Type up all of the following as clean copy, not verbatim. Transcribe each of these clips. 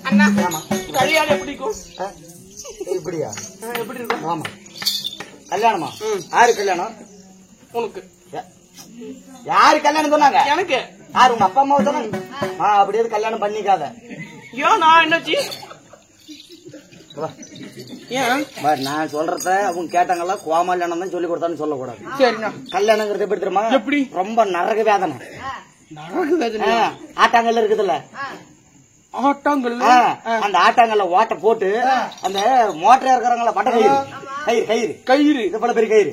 அண்ணா கல்யாணம் எப்படி இருக்கும்? இப்படியா? எப்படி இருக்கும்? ஆமா. கல்யாணமா? யாரு கல்யாணம்? உனக்கு. யாரு கல்யாணம் சொன்னாங்க? எனக்கு. யாரு உங்க அப்பா அம்மாவை சொன்னாங்க? அப்படியே கல்யாணம் பண்ணிக்காத. ஏன் நான் என்னாச்சு? ஏன் நான் சொல்றத அவங்க கேட்டாங்கல்ல, கோமால்யானம் தான் சொல்லி கொடுத்தான்னு சொல்லக்கூடாது. சரிண்ணா. கல்யாணங்கிறது எப்படி தெரியுமா? எப்படி? ரொம்ப நரக வேதனை. நரக வேதனை? ஆட்டாங்கல்ல இருக்குதுல்ல, ஆட்டாங்கல். அந்த ஆட்டாங்கல்ல ஓட்ட போட்டு அந்த மோட்டர் இருக்கிறாங்களா, பட்ட கயிறு கயிறு கயிறு இது போல பெரிய கயிறு,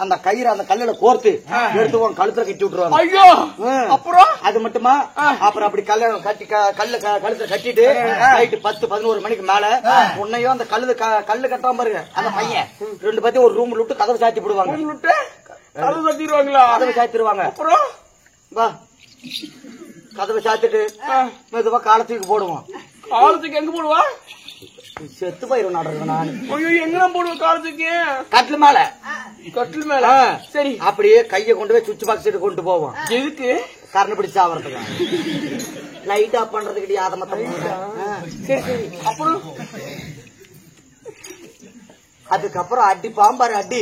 அந்த கயிறு அந்த கல்லுல கோர்த்து எடுத்து கழுத்துல கட்டி விட்டுருவாங்க. ஐயோ. அப்புறம் அது மட்டுமா? அப்புறம் அப்படி கல்யாணம் கட்டி கல்லு கழுத்துல கட்டிட்டு நைட்டு 10-11 மணிக்கு மேல உன்னையும் அந்த கல்லு கட்டாம பாருங்க, அந்த பையன் 2 பேத்தையும் ஒரு ரூம்ல விட்டு கதவை சாத்தி விடுவாங்க. கதவு சாத்திடுவாங்களா? கதவை சாத்திடுவாங்க. அப்புறம் வா கதவை சாத்திட்டு மெதுவா காலத்துக்கு போடுவோம். காலத்துக்கு எங்க போடுவா? செத்து போயிரும் நாடுறது. நான் ஐயோ எங்கெல்லாம் போடுவோம் காலத்துக்கு? கட்டில் மேல. கட்டில் மேல? சரி. அப்படியே கைய கொண்டு போய் சுவிட்ச் பாக்ஸ் கொண்டு போவோம். எதுக்கு? கரண்ட் பிடிச்சு ஆவறதுக்கு, லைட் ஆஃப் பண்றதுக்கு. யாத மத்தம். சரி சரி. அப்புறம் அதுக்கப்புறம் அடி பாம்பாரு அடி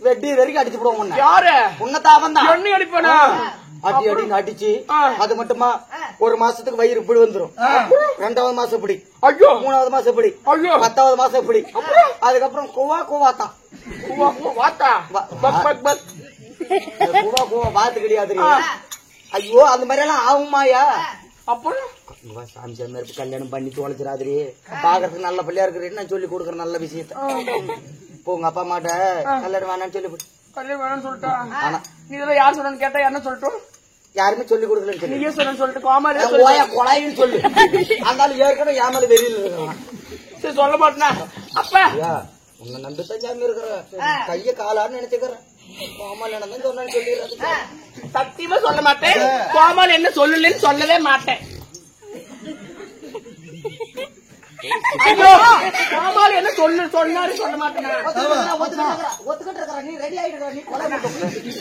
வெட்டி வரைக்கும் அடிச்சு போடுவோம். யாரு? உன்னதான் தான் எண்ணி அடிப்பானா? அடி அடின்னு அடிச்சு. அது மட்டுமா? 1 மாசத்துக்கு வயிறு இப்படி வந்துரும். 2வது மாசம் இப்படி. ஐயோ. 3வது மாசம் இப்படி. ஐயோ. 10வது மாசம் இப்படி. அதுக்கப்புறம் கோவா கோவாத்தான். கோவா கோவாத்தா? பக் பக் பக். கோவா கோவா வாத்து கிடையாது. ஐயோ அந்த மாதிரி எல்லாம் ஆகுமாயா? அப்புறம் சாமி சாமி இருப்பு கல்யாணம் பண்ணி தொலைச்சிடாதிரி. பாக்குறதுக்கு நல்ல பிள்ளையா இருக்கிறேன்னு நான் சொல்லி கொடுக்குற நல்ல விஷயத்த. இப்போ உங்க அப்பா அம்மாட்ட கல்யாணம் வேணான்னு சொல்லி கல்யாணம் வேணாம்னு சொல்லிட்டா? நீ இதெல்லாம் யார் சொன்னு கேட்டா என்ன சொல்லிட்டோம்? யாருமே சொல்லி கொடுக்கலன்னு நீங்க சொன்னு சொல்லிட்டு கோமாளி கொலாயின்னு சொல்லு. அதனால ஏற்கனவே ஏமால வெளியில இருக்கான். சரி சொல்ல மாட்டேனா? அப்ப உன்னை நம்பித்தான் சாமி இருக்கிற, கைய காலான்னு நினைச்சுக்கிறேன். கோமால் என்ன சொன்னு சொல்லிடுறது. சத்தியமா சொல்ல மாட்டேன். கோமாளி என்ன சொல்லலன்னு சொல்லவே மாட்டேன். கோமாளி என்ன சொன்னாரு சொல்ல மாட்டேன். நீ ரெடி ஆயிடுற, நீ கொலை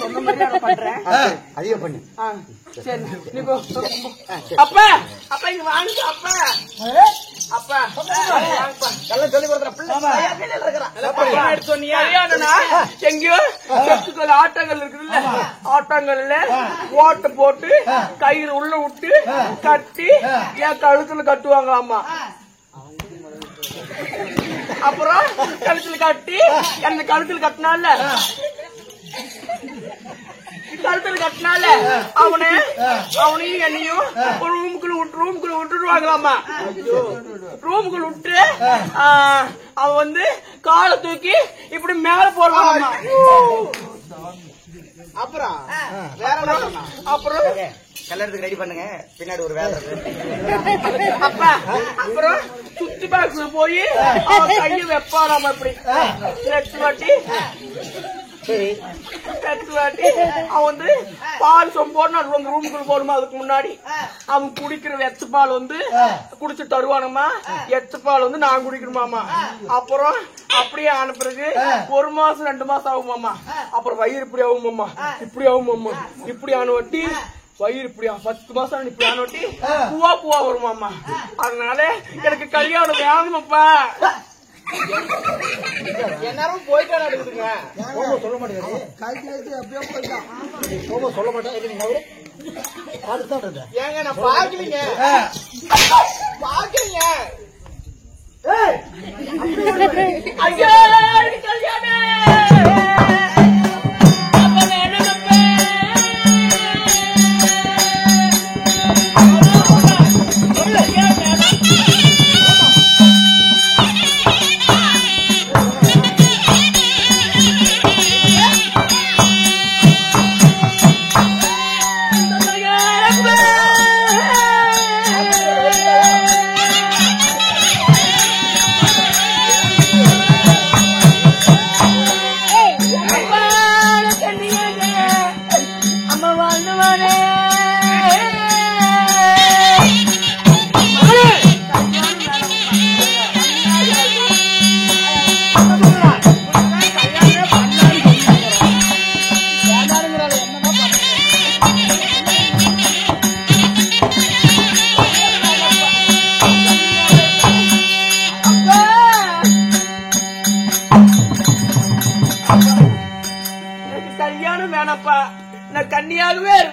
சொன்ன மாதிரி பண்றேன். அதிகம் பண்ணு. சரி நீ போ. அப்பா அப்பா இங்க வாங்க. அப்பா அப்பா சொல்லி கொடுக்குற எங்கயோ செத்துக்கள் ஆட்டங்கள் இருக்குதுல்ல, ஆட்டங்கள்ல ஓட்ட போட்டு கயிறு உள்ள விட்டு கட்டி என் கழுத்துல கட்டுவாங்க. ஆமா. அப்புறம் கழுத்துல கட்டி அந்த கழுத்துல கட்டினால அவனையும் என்னையும் ஒரு ரூமுக்குள்ள விட்டுருவாங்களாமா. ரூமுக்குள்ள விட்டு அவன் வந்து காலை தூக்கி இப்படி மேல போடுவாங்க. அப்புறம் அப்புறம் கல்யாணத்துக்கு ரெடி பண்ணுங்க, பின்னாடி ஒரு வேலை. அப்பா அப்புறம் சுத்தி பாக்ஸ்ல போய் கைய வைப்பாராம இப்படி வாட்டி அவன் வந்து பால் சொம்போடு அந்த ரூமுக்குள்ள போடுமா. அதுக்கு முன்னாடி அவன் குடிக்கிற எச்ச பால் வந்து குடிச்சு தருவானுமா. எச்ச பால் வந்து நான் குடிக்கணுமாமா. அப்புறம் அப்படியே ஆன பிறகு 1 மாசம் 2 மாசம் ஆகுமாமா. அப்புறம் வயிறு இப்படி ஆகுமாமா, இப்படி ஆகுமாமா. இப்படி ஆன வட்டி வயிறு இப்படியா 10 மாசம் இப்படி ஆன வட்டி பூவா வருமாமா. அதனால எனக்கு கல்யாணம் வேணுமாப்பா. எல்லாரும் போயிட்டா நடக்குதுங்க. சொல்ல மாட்டேங்குது. சொல்ல மாட்டேன். ஏங்க நான் பாக்கலீங்க. ஐயா கல்யாணம்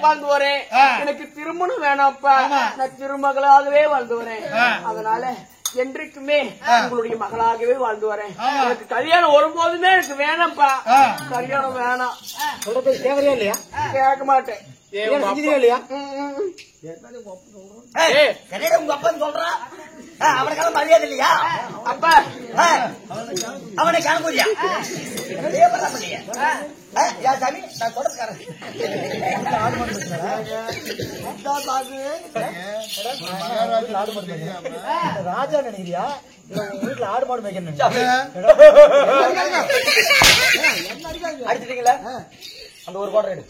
வாழ்ந்து வரேன். எனக்கு திருமணம் வேணாம்ப்பா, நான் திருமகளாகவே வாழ்ந்து வரேன். அதனால என்றைக்குமே உங்களுடைய மகளாகவே வாழ்ந்து வரேன். எனக்கு கல்யாணம் ஒருபோதுமே எனக்கு வேணாம்ப்பா, கல்யாணம் வேணாம். சொல்றது தேவையா இல்லையா? கேட்க மாட்டேன். இல்லையா? உங்க அப்பன்னு சொல்றான், அவனுக்கான மரியாதை இல்லையா? அப்பா அவனை காண சாமி நான் தொடர்காரன் ராஜா நினைக்கிறியா? வீட்டுல ஆடு மாடு மேய்க்கணும் அடிச்சிட்டீங்களா? அந்த ஒரு பாடம் எடுங்க.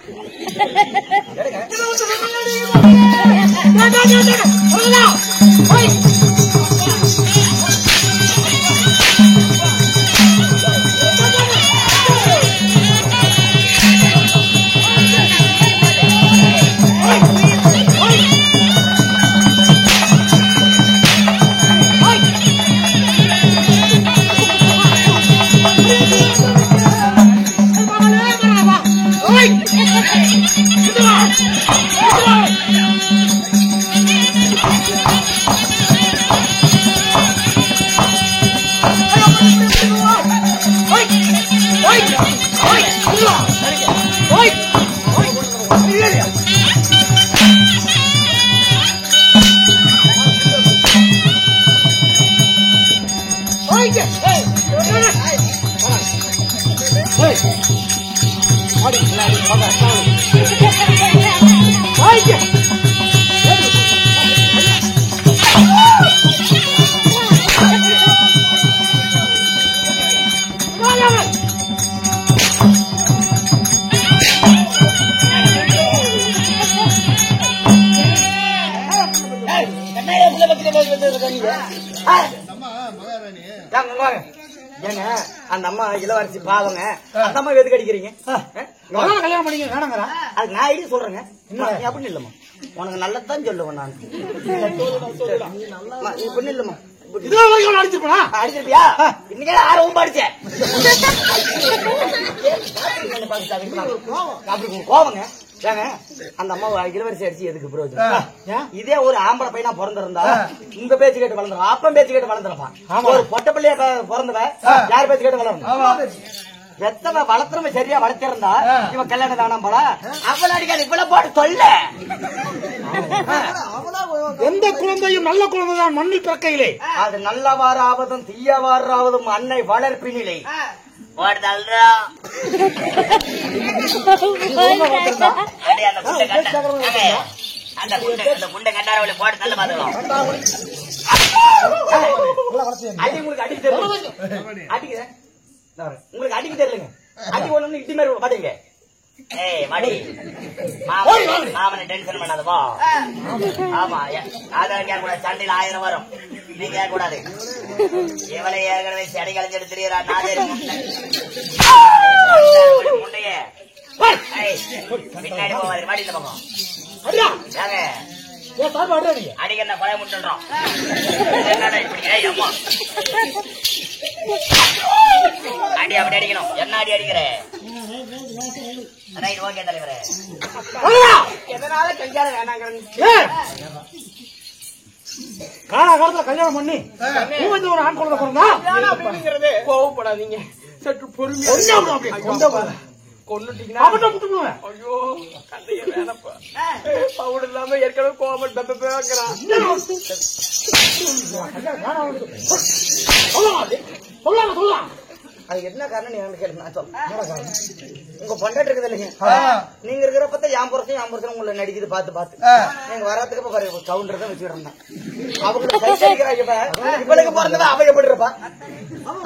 ஏங்க அந்த அம்மா இளவரசி பாவங்க, அந்த அம்மா எதுக்கு அடிக்கிறீங்க? கல்யாணம் பண்ணிக்க வேணாங்கிறா. அதுக்கு நான் ஐடியா சொல்றேங்க. அப்படின்னு இல்லம்மா, உனக்கு நல்லதான் சொல்லுவேன் நான். இப்படி இல்லம்மா, அடிச்சிருப்பியா? இன்னைக்கு ஆர்வம் அடிச்சேன். கோவங்க ஏங்க அந்த அம்மா இளவரசி அடிச்சு எதுக்கு பிரயோஜனம்? இதே ஒரு ஆம்பளை பையனா பிறந்திருந்தா உங்க பேச்சு கேட்டு வளர்ந்துடும், அப்பன் பேச்சு கேட்டு வளர்ந்துருப்பான். ஒரு பொட்ட பிள்ளைய பிறந்தவ யார் பேச்சு கேட்டு வளரணும்? எத்தனை வளர்த்துறவ சரியா வளர்த்திருந்தா இவன் கல்யாணம் தானாம் போல. அவளை அடிக்காது இவ்வளவு போட்டு சொல்ல. எந்த குழந்தையும் நல்ல குழந்தைதான் மண்ணில் பிறக்கையிலே. அது நல்லவாறாவதும் தீயவாறாவதும் அன்னை வளர்ப்பினிலே. உங்களுக்கு அடிக்க தெரியலங்க. அடி ஒண்ணு இட்டி மாதிரி பாத்தீங்க. மாமனை டென்ஷன் பண்ணாதப்பா. ஆமா கூட சண்டையில் 1000 வரும். நீ கேட்க கூடாது. எவளை ஏற்கனவே செடி கலைஞ்சிட்டு தெரியுறா நாதேரி முண்டைய பின்னாடி போவாரு. மாடி இந்த பக்கம் அடிக்க கொலை முட்டுறோம். அடி அப்படி அடிக்கணும். என்ன அடி அடிக்கிற? ஓகே தலைவரே, எதனால கல்யாணம் வேணாங்க? காலகாலத்துல கல்யாணம் பண்ணி ஒரு ஆண் குழந்தை பிறந்தா கோவப்படாதீங்க, சற்று பொறுமையா கொண்டுட்டீங்கன்னா ஐயோ கந்தைய வேணப்பா. பவுடர் இல்லாம ஏற்கனவே கோவப்பட்டு தப்பேங்கிறான். சொல்லலாம். அது என்ன காரணம் நீங்க கேட்டு உங்க பொண்டாட்டி இருக்குது இல்லைங்க, நீங்க இருக்கிறப்ப என் புறத்தையும் உங்களை நடிக்குது பார்த்து பார்த்து. நீங்க வராதுக்கு பாரு கவுண்டர் தான் வச்சுக்கிட்டு இருந்தான். அவங்களுக்கு இவளுக்கு பிறந்தவ அவ எப்படி இருப்பா?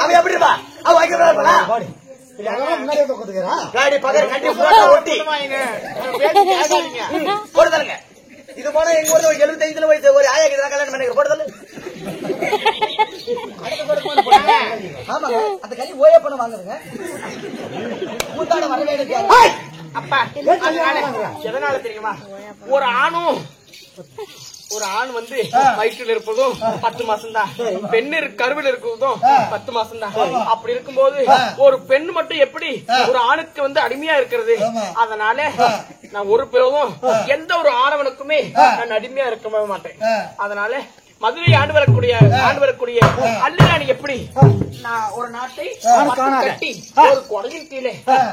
அவ எப்படி இருப்பா? அவ வைக்கிறா போடுதலுங்க. இது போனா எங்க ஊர்ல 75 வயசு ஒரு ஆயா கல்யாணம் பண்ணிக்கிற போடுதல். ஆமாங்க, அந்த கல்வி ஓய பண்ண வாங்குறதுங்க. கூத்தாட வரவே அப்பா எதனால தெரியுமா? ஒரு ஆணும் ஒரு ஆண் வந்து வயிற்றில் இருப்பதும் 10 மாசம் தான், பெண்ணு கருவில் இருக்கிறதும் 10 மாசம் தான். அப்படி இருக்கும்போது ஒரு பெண் மட்டும் எப்படி ஒரு ஆணுக்கு வந்து அடிமையா இருக்கிறது? அதனால நான் ஒரு பேரும் எந்த ஒரு ஆணவனுக்குமே நான் அடிமையா இருக்க மாட்டேன். அதனால மதுரை ஆண்டு வரக்கூடிய அல்லிராணி எப்படி நான் ஒரு நாட்டை கட்டி ஒரு கொடையின் கீழே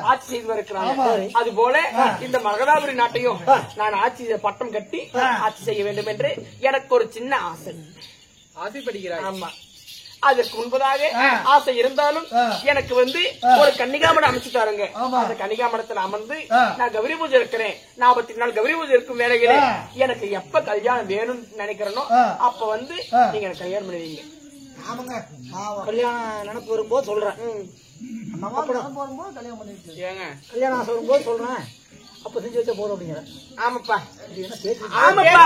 ஆட்சி செய்து வருகிறாங்க, அது போல இந்த மகதாபுரி நாட்டையும் நான் பட்டம் கட்டி ஆட்சி செய்ய வேண்டும் என்று எனக்கு ஒரு சின்ன ஆசை. ஆசைப்படுகிறாய்? ஆமா. அதற்கு முன்பதாக ஆசை இருந்தாலும் எனக்கு வந்து ஒரு கன்னிகாமடம் அமைச்சு தாருங்க. அந்த கன்னிகாமடத்துல அமர்ந்து நான் கௌரி பூஜை இருக்கிறேன். 40 நாள் கௌரி பூஜை இருக்கும் வேலைகளே எனக்கு எப்ப கல்யாணம் வேணும்னு நினைக்கிறேனோ அப்ப வந்து நீங்க எனக்கு கல்யாணம் பண்ணுவீங்க. கல்யாணம் நினைப்பு வரும்போது சொல்றேன். கல்யாணம் ஆசை வரும்போது சொல்றேன். அப்ப செஞ்சு வச்சா போதும் அப்படிங்கிற. ஆமாப்பா, ஆமாப்பா,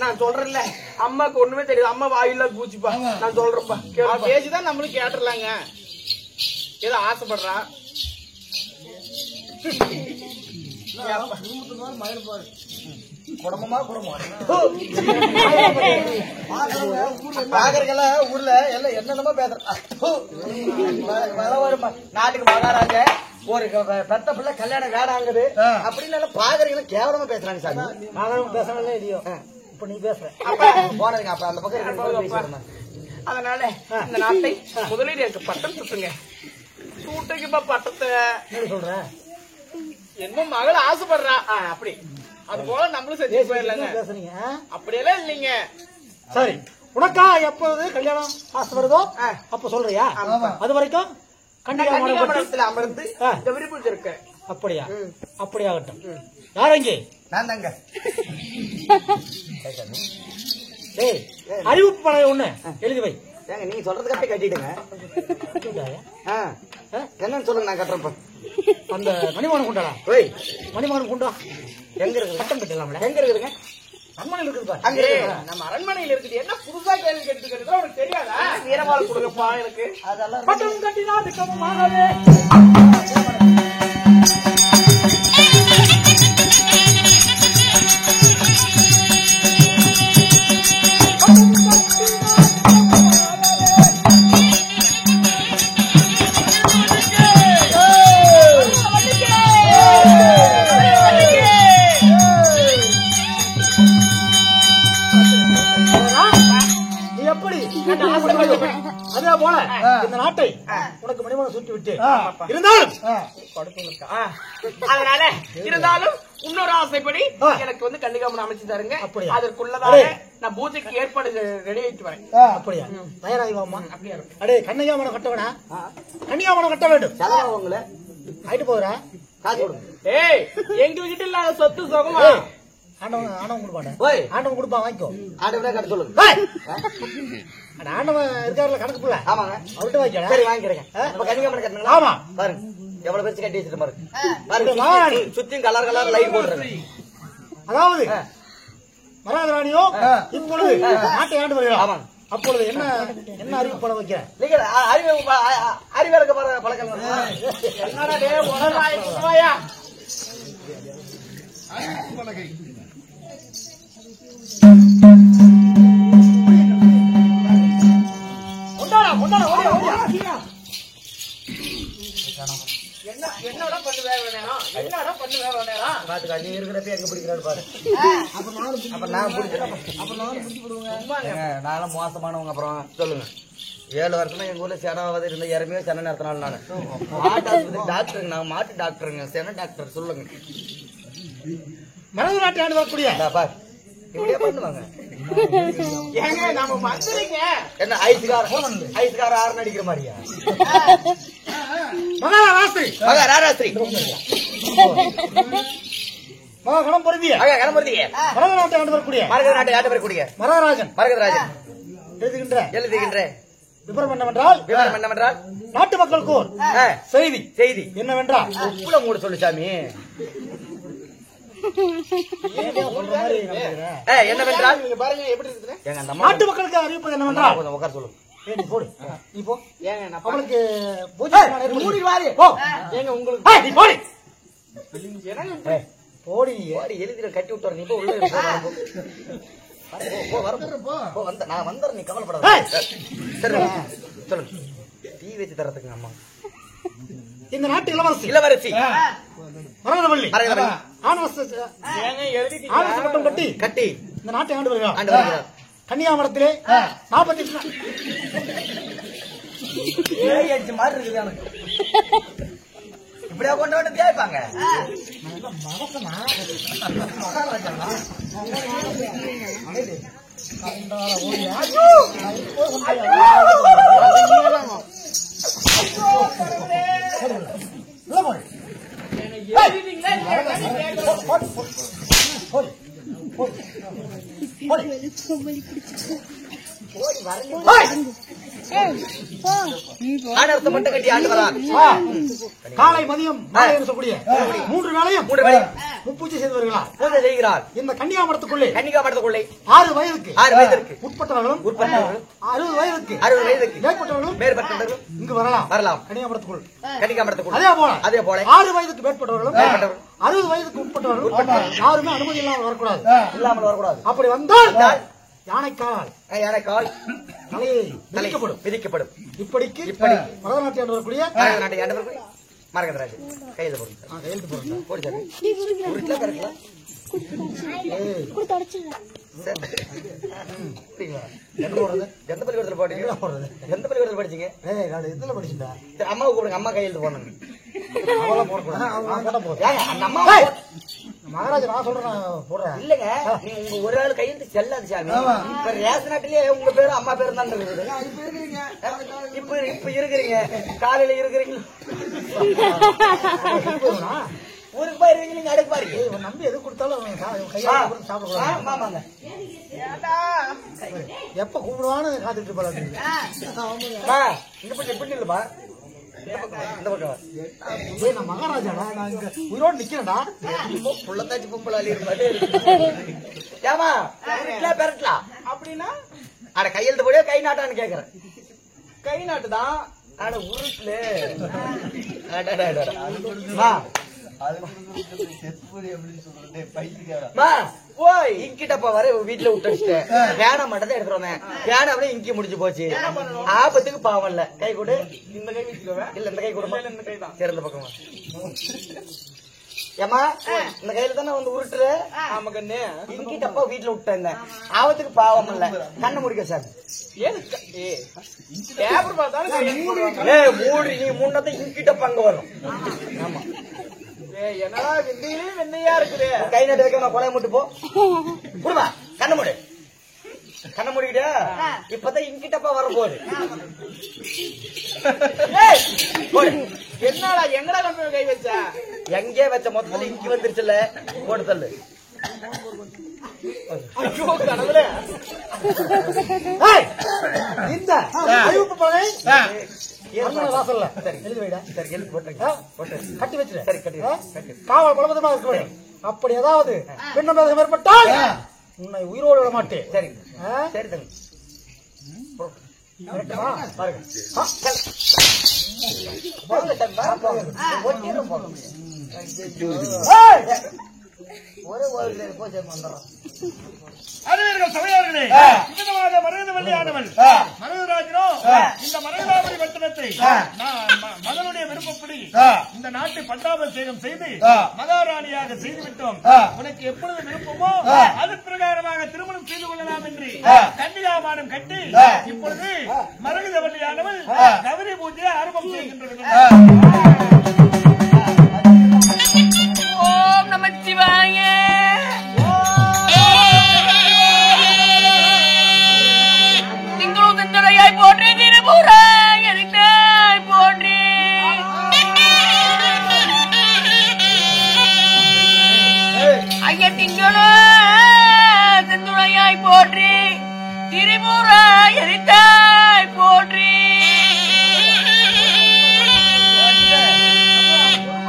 நான் சொல்றேன்ல, அம்மாக்கு ஒண்ணுமே தெரியாது. அம்மா வாயில பூச்சிப்பா. நான் சொல்றேன்ப்பா, பேசிதான் நம்மளும் கேட்டுடலாங்க. ஏதோ ஆசைப்படுறா குடும்பமா பாக்குறீங்கள ஊர்ல எல்லாம் என்னென்னமோ பேசுறேன். நாட்டுக்கு மகாராஜா ஒரு பெத்த பிள்ளை கல்யாணம் வேடாங்குது அப்படின்னு பாக்குறீங்களா கேவலமா பேசுறாங்க சாமி. மகாராஜா பேசுறாங்களே இல்லையோ, இப்ப நீ பேசுற போனதுங்க. அப்ப அந்த பக்கம் அதனால இந்த நாட்டை முதலீடு எனக்கு பட்டம் சுட்டுங்க. சூட்டைக்குப்பா பட்டத்தை சொல்ற. என்ன மகள் ஆசைப்படுறா அப்படி, அது போல நம்மளும் செஞ்சு போயிடலாங்க. பேசுறீங்க அப்படியெல்லாம் இல்லைங்க. சரி, உனக்கா எப்போது கல்யாணம் ஆசை வருதோ அப்ப சொல்றியா? அது வரைக்கும் கன்னிகாமடத்துல அமர்ந்து கௌரி பூஜை இருக்க. அப்படியா? அப்படியாகட்டும். யார் அங்கே? நான் தாங்க. அறிவிப்பு பலகை ஒண்ணு எழுதி வை. ஏங்க நீங்க சொல்றதுக்காக கட்டிடுங்க. என்னன்னு சொல்லுங்க, நான் கட்டுறேன். அந்த மணிமானம் கொண்டாடா. ஓய், மணிமானம் கொண்டா. எங்க இருக்கு? சட்டம் கட்டலாம்ல. எங்க இருக்குதுங்க? அரண்மனையில் இருக்குது. அங்க நம்ம அரண்மனையில் இருக்குது. என்ன புதுசா கேள்வி கேட்டுக்கிறது உனக்கு தெரியாதா? வீரவாள் கொடுங்கப்பா எனக்கு. அதெல்லாம் பட்டம் கட்டினா திக்கமாகவே. அதே போல இந்த நாட்டை உனக்கு மணிமணம் சுட்டி விட்டு இருந்தாலும் அதனால இருந்தாலும் இன்னொரு ஆசைப்படி எனக்கு வந்து கன்னிகாமடம் அமைச்சு தருங்க. அப்படியா? அதற்குள்ளதாக நான் பூஜைக்கு ஏற்பாடு ரெடி ஆயிட்டு வரேன். அப்படியா? தயாராகிவாமா. அடே, கன்னிகாமடம் கட்ட வேணா, கன்னிகாமடம் கட்ட வேண்டும். உங்களை ஆயிட்டு போகிறா காசு கொடுங்க. ஏய், எங்க கிட்ட இல்லாத சொத்து சுகமா ஆண்டவன் கொடுப்பாங்க. ஓய், ஆண்டவன் கொடுப்பா, வாங்கிக்கோ. ஆண்டவனே கட்ட சொல்லுங்க. ஆண்டவன் இருக்காருல கணக்கு பிள்ளை. ஆமாங்க, அவர்கிட்ட வாங்கிக்கிறேன். சரி வாங்கிக்கிறேங்க. கன்னிகாமடம் கட்டணுங்களா? ஆமா. பாருங்க எவ்வளவு பேச்சு கட்டி வச்சிட்டு பாருங்க. சுத்தியும் கலர் கலர் லைட் போடுறேன். அதாவது மகாராணியோ இப்பொழுது நாட்டை ஆண்டு வருகிறார். ஆமாங்க. அப்பொழுது என்ன என்ன அறிவு படம் வைக்கிறேன்? நீங்க அறிவியலுக்கு பழக்கம் என்னடா பண்ணு வேற நேரம், என்னடா பண்ணு வேற நேரம் பாத்துக்கா. நீ இருக்கிறப்ப எங்க பிடிக்கிறாரு பாரு. அப்ப நான் பிடிக்கிறேன். நானும் மோசமானவங்க. அப்புறம் சொல்லுங்க. 7 வருஷமா எங்க ஊர்ல சேனாவது இருந்த இறமையோ சென்னை நடத்தினாலும் நானு டாக்டருங்க. நான் மாட்டு டாக்டருங்க, சென்னை டாக்டர். சொல்லுங்க. மனது நாட்டை ஆண்டு வரக்கூடிய பாரு இப்படியே பண்ணுவாங்க. ஏங்க நம்ம மந்திரிங்க என்ன ஐஸ்கார ஆறு அடிக்கிற மாதிரியா? மகாராஷ்டிரி மகாராஷ்டிரி மகாகணம் பொருந்திய மரத நாட்டை ஆண்டு வரக்கூடிய மரகராஜன் எழுதுகின்ற விபரம் என்னவென்றால் நாட்டு மக்களுக்கு ஒரு செய்தி என்னவென்றால் உப்புல மூட சொல்லு சாமி. என்னவென்றால் நீங்க பாருங்க எப்படி இருக்குது. நாட்டு மக்களுக்கு அறிவிப்பது என்னவென்றால் உட்கார சொல்லு. நீ போடு. நீ போ. ஏங்க அவளுக்கு பூஜை மூடி வாரி. போ. ஏங்க உங்களுக்கு நீ போடி. என்னங்க போடி எழுதிட கட்டி விட்டு நீ உள்ள நான் வந்துடுறேன், நீ கவலைப்படாத. சரி சொல்லுங்க. டீ வச்சு தரத்துக்கு அம்மா. இந்த நாட்டு இளவரசி இளவரசி மரகதவள்ளி மரகதவள்ளி ஆனஸ்த பட்டம் கட்டி கட்டி இந்த நாட்டை ஆண்டு வருகிறார். ஆண்டு வருகிறார். கன்னியாகுமரத்திலே 40 மாதிரி இருக்குது எனக்கு. இப்படியா கொண்டு வந்து தேய்ப்பாங்க. மட்டும் கட்டி ஆண்டு வரான். காலை மதியம் மாலை என்று சொல்லக்கூடிய 3 வேளையும் முப்பூச்சி செய்து வருகிறார். பூஜை செய்கிறார். இந்த கன்னியாகுமரத்துக்குள்ளே 6 வயதுக்கு உட்பட்டவர்களும் 60 வயதுக்கு மேற்பட்டவர்களும் இங்கு வரலாம். கன்னியாகுமரத்துக்குள் அதே போல 6 வயதுக்கு மேற்பட்டவர்களும் 60 வயதுக்கு உட்பட்டவர்களும் யாருமே அனுமதி இல்லாமல் வரக்கூடாது. அப்படி வந்தால் யானைக்கால் தலையை விதிக்கப்படும். இப்படிக்கு மரதநாட்டை ஆண்டு வரக்கூடிய மரகதராஜ் கையில் போடுங்க. எந்த பள்ளிக்கூடத்தில் படிச்சீங்க? அம்மாவை கூப்பிடுங்க. அம்மா கையெழுத்து போடணும். மகாராஜா நான் சொல்றேன் போடுறேன். இல்லங்க, நீங்க உங்க ஒரு ஆள் கையெழுத்து செல்லாது சாமி. இப்ப ரேஷன் நாட்டிலேயே உங்க பேரு அம்மா பேரு தான் இருக்குது. இப்ப இருக்கிறீங்க, காலையில இருக்கிறீங்க, ஊருக்கு போயிருவீங்க. நீங்க அடுக்கு பாருங்க. நம்பி எது கொடுத்தாலும் ஆமாங்க. எப்ப கூப்பிடுவான்னு காத்துட்டு போல. இந்த பக்கம் எப்படி இல்லப்பா, இந்த பக்கம் நான் மகாராஜா நான் இங்க உயிரோடு நிக்கிறேன்டா. புள்ளத்தாச்சி பொம்பளை அழியிற ஏமா பெறட்டலாம் அப்படின்னா அட கையெழுத்து போடியா கை நாட்டான்னு கேக்குறேன். கை நாட்டு தான். அட உருட்டுல இங்கிட்டப்பா வர வீட்டுல விட்டு வேண மட்டும் தான் எடுத்துட்டு வந்தேன். வேண அப்படியே இங்கி முடிஞ்சு போச்சு. ஆபத்துக்கு பாவம் இல்ல. கை கொடு. இந்த கை வச்சுக்கோவேன். இல்ல இந்த கை கூட இந்த கை தான் சிறந்த பக்கமா. ஏமா இந்த கையில தானே வந்து உருட்டுற. ஆமா கண்ணு. இங்கிட்டப்பா வீட்டுல விட்டேன். ஆபத்துக்கு பாவம் இல்ல. கண்ணை முடிக்க சார். மூடி நீ முன்னத்தை இங்கிட்டப்பா அங்க வரும். ஆமா என்னடா வெந்தையிலே வெண்ணையா இருக்குது. கை நட்டு வைக்க நான் கொலைய முட்டு போ. புடுமா கண்ண மூடு. கண்ண மூடிக்கிட்டா இப்பதான் இங்கிட்டப்பா வர போகுது. என்னடா எங்கடா நம்ம கை வச்ச? எங்கே வச்ச மொத்தத்துல இங்கி வந்துருச்சுல்ல. போட்டு தள்ளு. இந்த அறிவிப்பு பலனை கட்டி வச்சு காவல் பலபதமாக இருக்க வேண்டும். அப்படி ஏதாவது பெண்ணம் ஏற்பட்டால் உன்னை உயிரோடு விட மாட்டேன். சரி சரி தம்பி சபையார்களே, மரகதவள்ளி ஆனவள் மரகதராஜனோ இந்த மரகதாவளி பட்டணத்தை மகனுடைய விருப்பப்படி இந்த நாட்டை பட்டாபிஷேகம் செய்து மகாராணியாக செய்துவிட்டோம். உனக்கு எப்பொழுது விருப்பமோ அது பிரகாரமாக திருமணம் செய்து கொள்ளலாம் என்று கன்னிகாமானம் கட்டி இப்பொழுது மரகதவள்ளி ஆனவள் கௌரி பூஜையை ஆரம்பம் செய்கின்றது. ஓம் நமச்சிவாய. போற்றி திருபுராய் எரித்தாய் போற்றி. ஐய திங்களோ செந்துளையாய் போற்றி. திரிபுராய் எரித்தாய் போற்றி.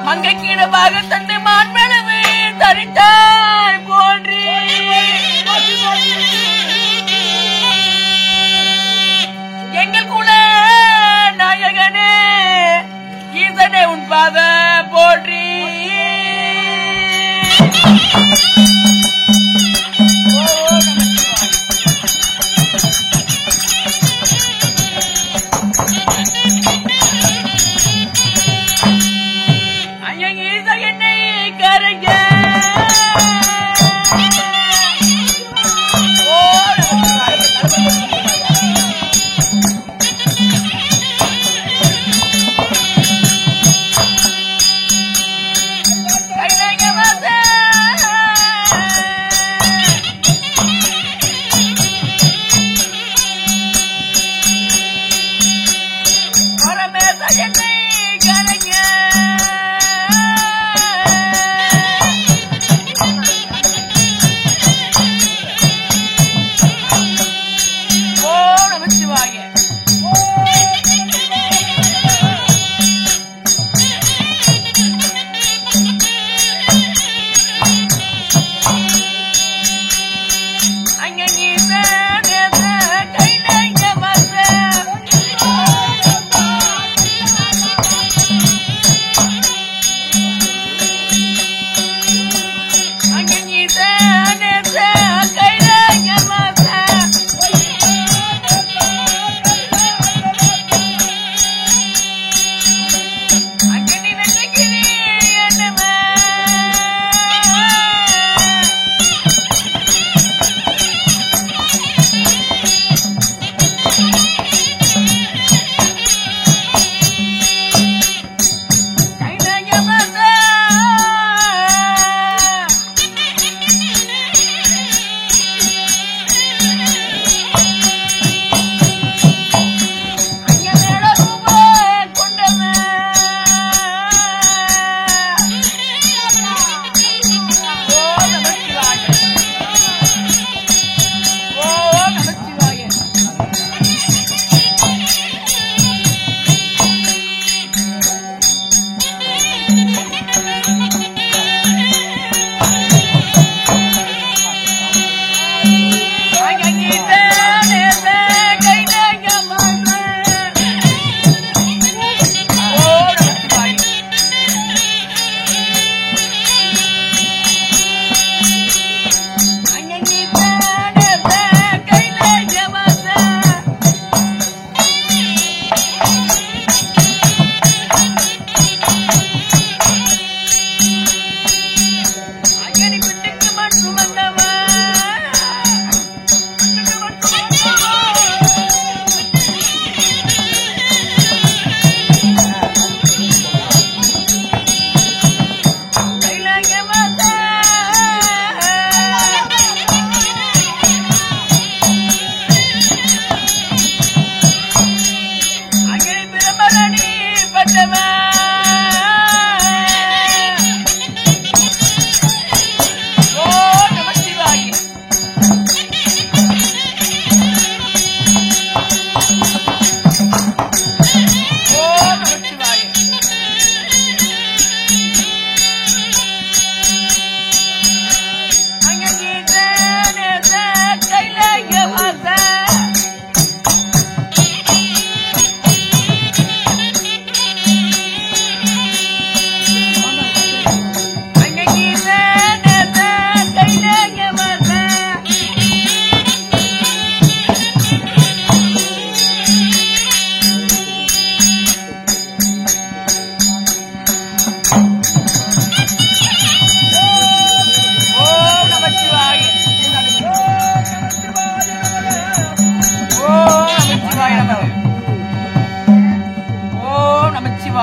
மங்கைக்கீழ பாக தந்தை மாண்பளவு தரித்தாய் போற்றி. எங்கள் குல நாயகனே ஈசனே உன் பாத போற்றி. ஓ நமச்சிவாய.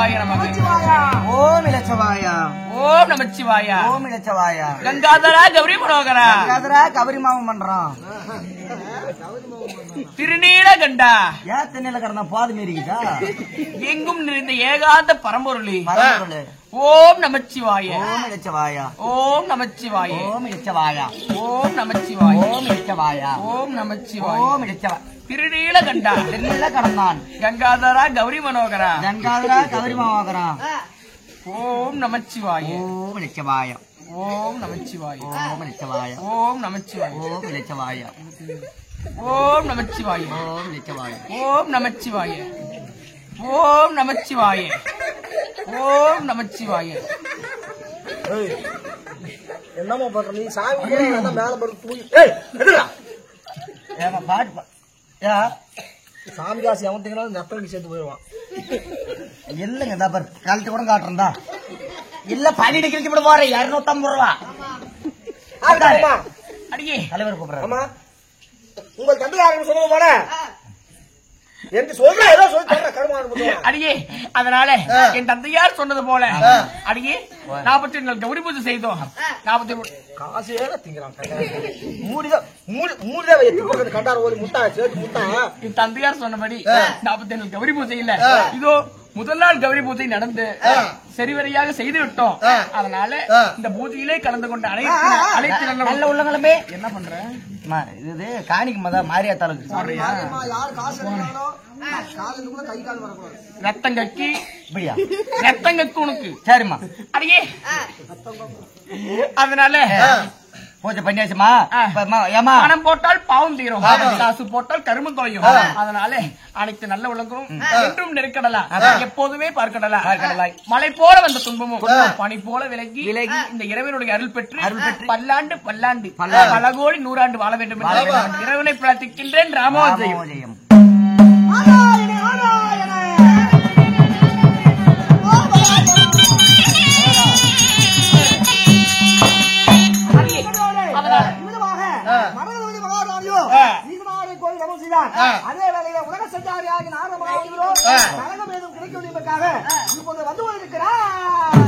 நமச்சிவாய நமக. ஓம் இலச்சவாயா. ஓம் நமச்சிவாயா. ஓம் இலச்சவாயா. கங்காதரா கௌரி மனோகரா. கதிரா கபரி மாமன் பண்றான். திருநீல கண்டா. ஏன் தென்னையில கடந்தா பாது மீறிக்கிட்டா? எங்கும் நிறைந்த ஏகாந்த பரம்பொருளி. பரம்பொருளே. ஓம் நமச்சிவாய. ஓம் இலச்சவாயா. ஓம் நமச்சிவாய. ஓம் இலச்சவாயா. ஓம் நமச்சிவாய. ஓம் இலச்சவாயா. ஓம் நமச்சிவாய. ஓம் இலச்சவா. திருநீல கண்டா. தென்னையில கடந்தான். கங்காதரா கௌரி மனோகரா. கங்காதரா கபரி மாமாக்குறான். ஓம் நமச்சிவாய. ஓம் இலச்சவாயா. ஓம் நமச்சிவாய. ஓம் இலச்சவாயா. ஓம் நமச்சிவாய. ஓம் இலச்சவாயா. ஓம் நமச்சிவாய. ஓம் இலச்சவாயா. ஓம் நமச்சிவாய. ஓம் நமச்சிவாய. ஓம் நமச்சிவாய. என்னமா பண்ற நீ சாமி மேல படுத்து ஏமா பாட்டு ஏ சாமி காசு எவன் நெத்தலுக்கு சேர்த்து போயிடுவான். இல்லங்க இந்த பாரு கழட்டி கூட காட்டுறா இல்ல பண்ணிட்டு கிழிச்சு விட போறேன் 250 ரூபா. அடியே தலைவர் கூப்பிடுறாரு. ஆமா உங்கள் தம்பி யாருன்னு சொல்லுங்க போன என்று சொல்ற ஏதோ சொல்லி கருமான அடியே அதனால என் தந்தையார் சொன்னது போல அடியே 42 நாள் கௌரி பூஜை செய்தோம். 43 காசே திங்கிறான். மூடிதான் வைத்து கண்டார ஓடி முட்டா சேர்த்து முட்டா. என் தந்தையார் சொன்னபடி 42 நாள் கௌரி பூஜை இல்ல இதோ முதல் நாள் கௌரி பூஜை நடந்து சரிவரையாக செய்து விட்டோம். அதனால இந்த பூஜையிலே கலந்து கொண்ட அனைத்து நல்ல உள்ளங்களுமே என்ன பண்ற இது காணிக்கு மத மாரியாத்தாளுக்கு ரத்தம் கக்கி இப்படியா ரத்தம் கக்கு உனக்கு சரிம்மா. அடியே அதனால பூஜை பண்ணியாச்சுமா. ஏமா பணம் போட்டால் பாவம் தீரும், காசு போட்டால் கரும தொலையும். அதனால அனைத்து நல்ல உலகம் என்றும் நெருக்கடலா எப்போதுமே பார்க்கடலா. மழை போல வந்த துன்பமும் பனி போல விலகி இந்த இறைவனுடைய அருள் பெற்று பல்லாண்டு பல்லாண்டு பல கோடி 100 ஆண்டு வாழ வேண்டும் என்று இறைவனை பிரார்த்திக்கின்றேன். ராமோஜயம். அதே வேளையில உலக சஞ்சாரியாகி நாரத மகாமுனிவரோ நரகம் ஏதும் கிடைக்கும் என்பதற்காக இப்போது வந்து கொண்டிருக்கிறார்.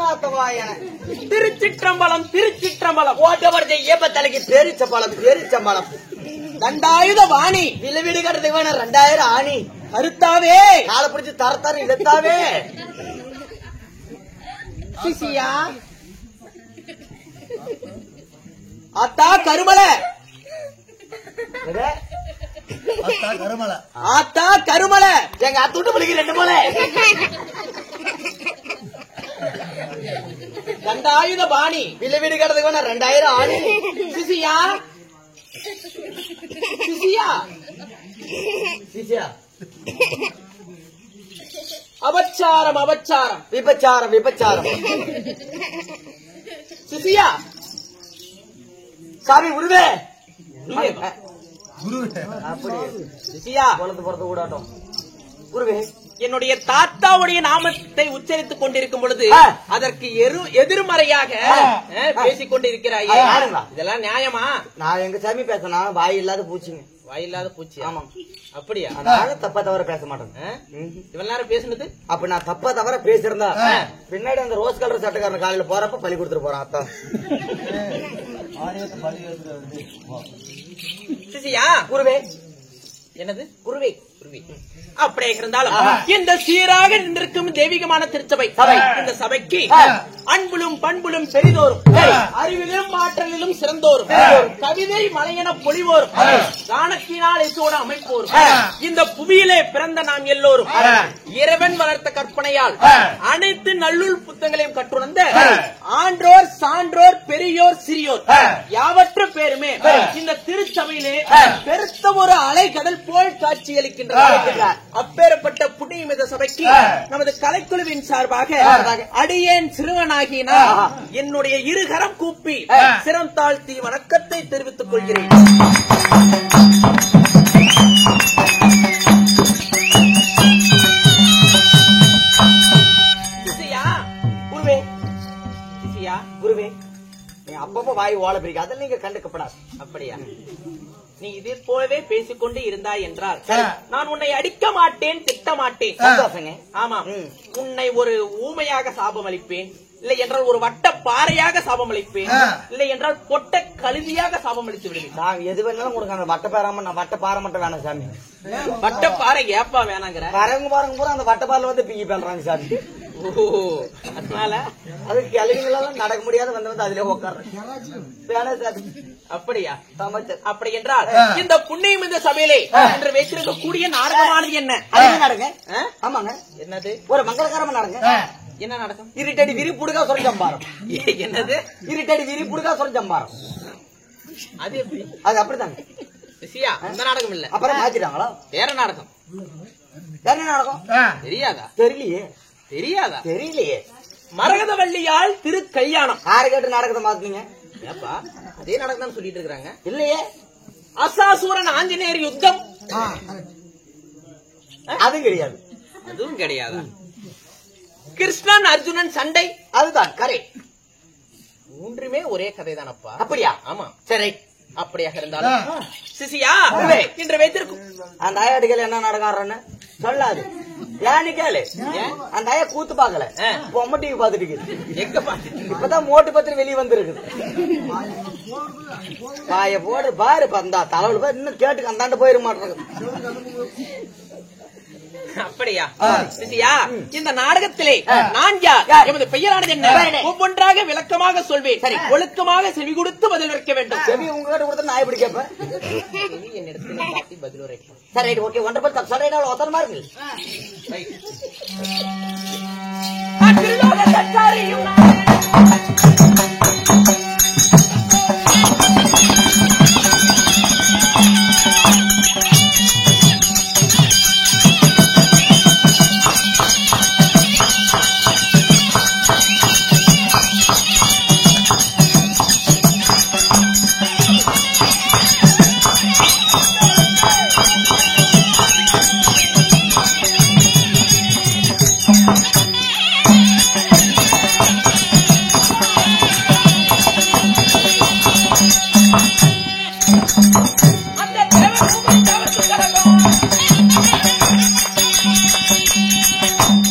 நாத்தவாயன திருச்சிற்றம்பலம் திருச்சிற்றம்பலம் ஓட்டவரத்தை ஏப்பத்தலைக்கு பேரிச்சம்பளம் பேரிச்சம்பளம் தண்டாயுத வாணி விலவிடு கட்டுறது வேணும் 2000 ஆணி கருத்தாவே காலை பிடிச்சு தரத்தாரு இழுத்தாவே சிசியா அத்தா கருமலை ஆத்தா கருமலை எங்க அத்துட்டு பிடிக்க 2 மலை தண்டாயுத பாணி விலவிடு கட்டுறது வேணும் 2000 ஆணி சிசியா சிசியா சிசியா அபச்சாரம் அபச்சாரம் விபச்சாரம் விபச்சாரம் சிசியா சாமி உருவே அப்படி சிசியா குளத்து போறது கூடாட்டம் உருவே என்னுடைய தாத்தாவுடைய நாமத்தை உச்சரித்துக் கொண்டிருக்கும் பொழுது அதற்கு எதிர்மறையாக பேசிக் கொண்டிருக்கிறாயே இதெல்லாம் நியாயமா? நான் எங்க சாமி பேசணும் வாய் இல்லாத பூச்சிங்க வாய் இல்லாத பூச்சி. ஆமா அப்படியா? அதனால தப்பா தவிர பேச மாட்டேன். இவ்வளவு நேரம் பேசுனது அப்ப நான் தப்பா தவிர பேசிருந்தா பின்னாடி அந்த ரோஸ் கலர் சட்டக்காரன் காலையில போறப்ப பள்ளி கொடுத்துட்டு போறான் அத்தா சிசியா குருவே என்னது குருவே குருவி அப்படியே இருந்தாலும் இந்த சீராக நின்றிருக்கும் தெய்வீகமான திருச்சபை இந்த சபைக்கு அன்புலும் பண்புலும் பெரிதோரும் அறிவிலும் ஆற்றலிலும் சிறந்தோரும் கவிதை மலையென பொழிவோரும் கானத்தினால் எசோட அமைப்போரும் இந்த புவியிலே பிறந்த நாம் எல்லோரும் இறைவன் வளர்த்த கற்பனையால் அனைத்து நல்லுள் புத்தகங்களையும் கற்றுணர்ந்த ஆன்றோர் சான்றோர் பெரியோர் சிறியோர் யாவற்ற பேருமே இந்த திருச்சபையிலே பெருத்த ஒரு அலைகடல் போல் காட்சியளிக்கின்றார். அப்பேற்பட்ட புண்ணியமித சபைக்கு நமது கலைக்குழுவின் சார்பாக அடியேன் சிறுவனாகினா என்னுடைய இருகரம் கூப்பி சிரம் தாழ்த்தி வணக்கத்தை தெரிவித்துக் கொள்கிறேன். குருவே சிசியா குருவே நீ அப்பப்ப வாய் ஓல பிரிக்க அதில் நீங்க கண்டுக்கப்படாது. அப்படியா? நீ இதே போலவே பேசிக்கொண்டு இருந்தாய் என்றால் நான் உன்னை அடிக்க மாட்டேன், திட்ட மாட்டேன். சந்தோஷங்க. ஆமா, உன்னை ஒரு ஊமையாக சாபம் அளிப்பேன், இல்லை என்றால் ஒரு வட்ட பாறையாக சாபம் அளிப்பேன், இல்லை என்றால் பொட்ட கழுதியாக சாபம் அளித்து விடுவேன். நான் எது வேணாலும் கொடுக்க வட்ட பாராம நான் வட்ட பாறை மட்டும் வேணாம் சாமி. வட்ட பாறை ஏப்பா வேணாங்கிற பாருங்க பாருங்க பூரா அந்த வட்ட பாறையில வந்து பிங்கி பண்றாங்க சாமி. அதனால அது கிளவிங்களெல்லாம் நடக்க முடியாத வந்து அதுல உட்கார்றேன். அப்படியா? சமைச்சர் அப்படி என்றால் இந்த புண்ணியம் இந்த சபையிலே என்று வைத்திருக்கக்கூடிய நாடகமானது என்ன? அது நடங்க. ஆமாங்க. என்னது? ஒரு மங்களகரமா நடங்க. என்ன நடக்கும்? இருட்டடி விரி புடுகா சொரஞ்சம்பாரம். என்னது? இருட்டடி விரி புடுகா சொரஞ்சம்பாரம். அது எப்படி? அது அப்படித்தாங்க. சிசியா, அந்த நாடகம் இல்ல. அப்புறம் மாத்திட்டாங்களா? வேற நாடகம். வேற நாடகம் தெரியாதா? தெரியலையே. தெரியாதா? தெரியலையே. மரகதவள்ளியால் திரு கல்யாணம். யாரு கேட்டு நாடகத்தை மாத்துனீங்க? ஏப்பா அதே நாடகம் தான் சொல்லிட்டு இருக்காங்க. இல்லையே. அசாசூரன் ஆஞ்சநேயர் யுத்தம் அதுவும் கிடையாது. அதுவும் கிடையாது. கிருஷ்ணன் அர்ஜுனன் சண்டை அதுதான் கரை. மூன்றுமே ஒரே கதை தானப்பா. அப்படியா? ஆமா. சரி, அப்படியாக இருந்தாலும் சிசியா இன்று வைத்திருக்கும் அந்த ஆயாடுகள் என்ன நாடகம் ஆடுறன்னு சொல்லாது. ஏன்னு கேளு. அந்த ஆயா கூத்து பாக்கல, பொம்மை டிவி பாத்துட்டு இருக்குது. எங்க பாத்து? இப்பதான் மோட்டு பத்திரி வெளியே வந்துருக்குது. பாய போடு பாரு பந்தா தலைவலு பாரு. இன்னும் கேட்டு அந்தாண்டு போயிட மாட்டேங்குது. அப்படியா? சிசியா, இந்த நாடகத்திலே நான் யார், எமது பெயரானது என்ன, ஒவ்வொன்றாக விளக்கமாக சொல்வேன். சரி, ஒழுக்கமாக செவி கொடுத்து பதில் வைக்க வேண்டும். செவி உங்ககிட்ட கொடுத்து நான் எப்படி கேட்பேன்? என்னிடத்துல காட்டி பதில் உரைக்கும். சரி, ரைட், ஓகே. ஒன்றரை பேர் தப்பு சொல்றேன். ஒத்தனமா இருக்கு.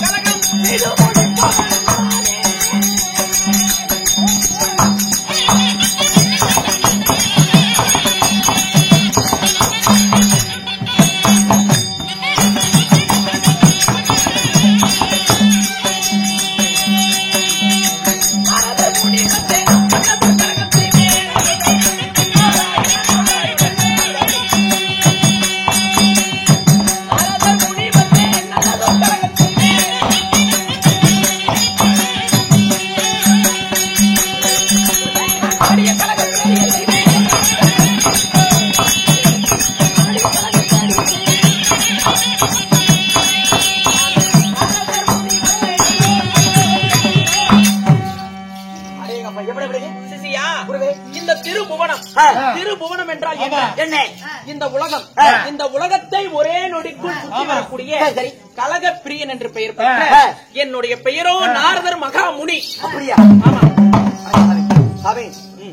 கலகம் செய்து முடிப்பவன் நானே. திருபுவனம் என்றால் என்ன? இந்த உலகம், இந்த உலகத்தை ஒரே நொடிக்குள் சுற்றி வரக்கூடிய கலக பிரியன் என்று பெயர் பெற்ற என்னுடைய பெயரோ நாரதர் மகாமுனி. அப்படியா? ஆமா.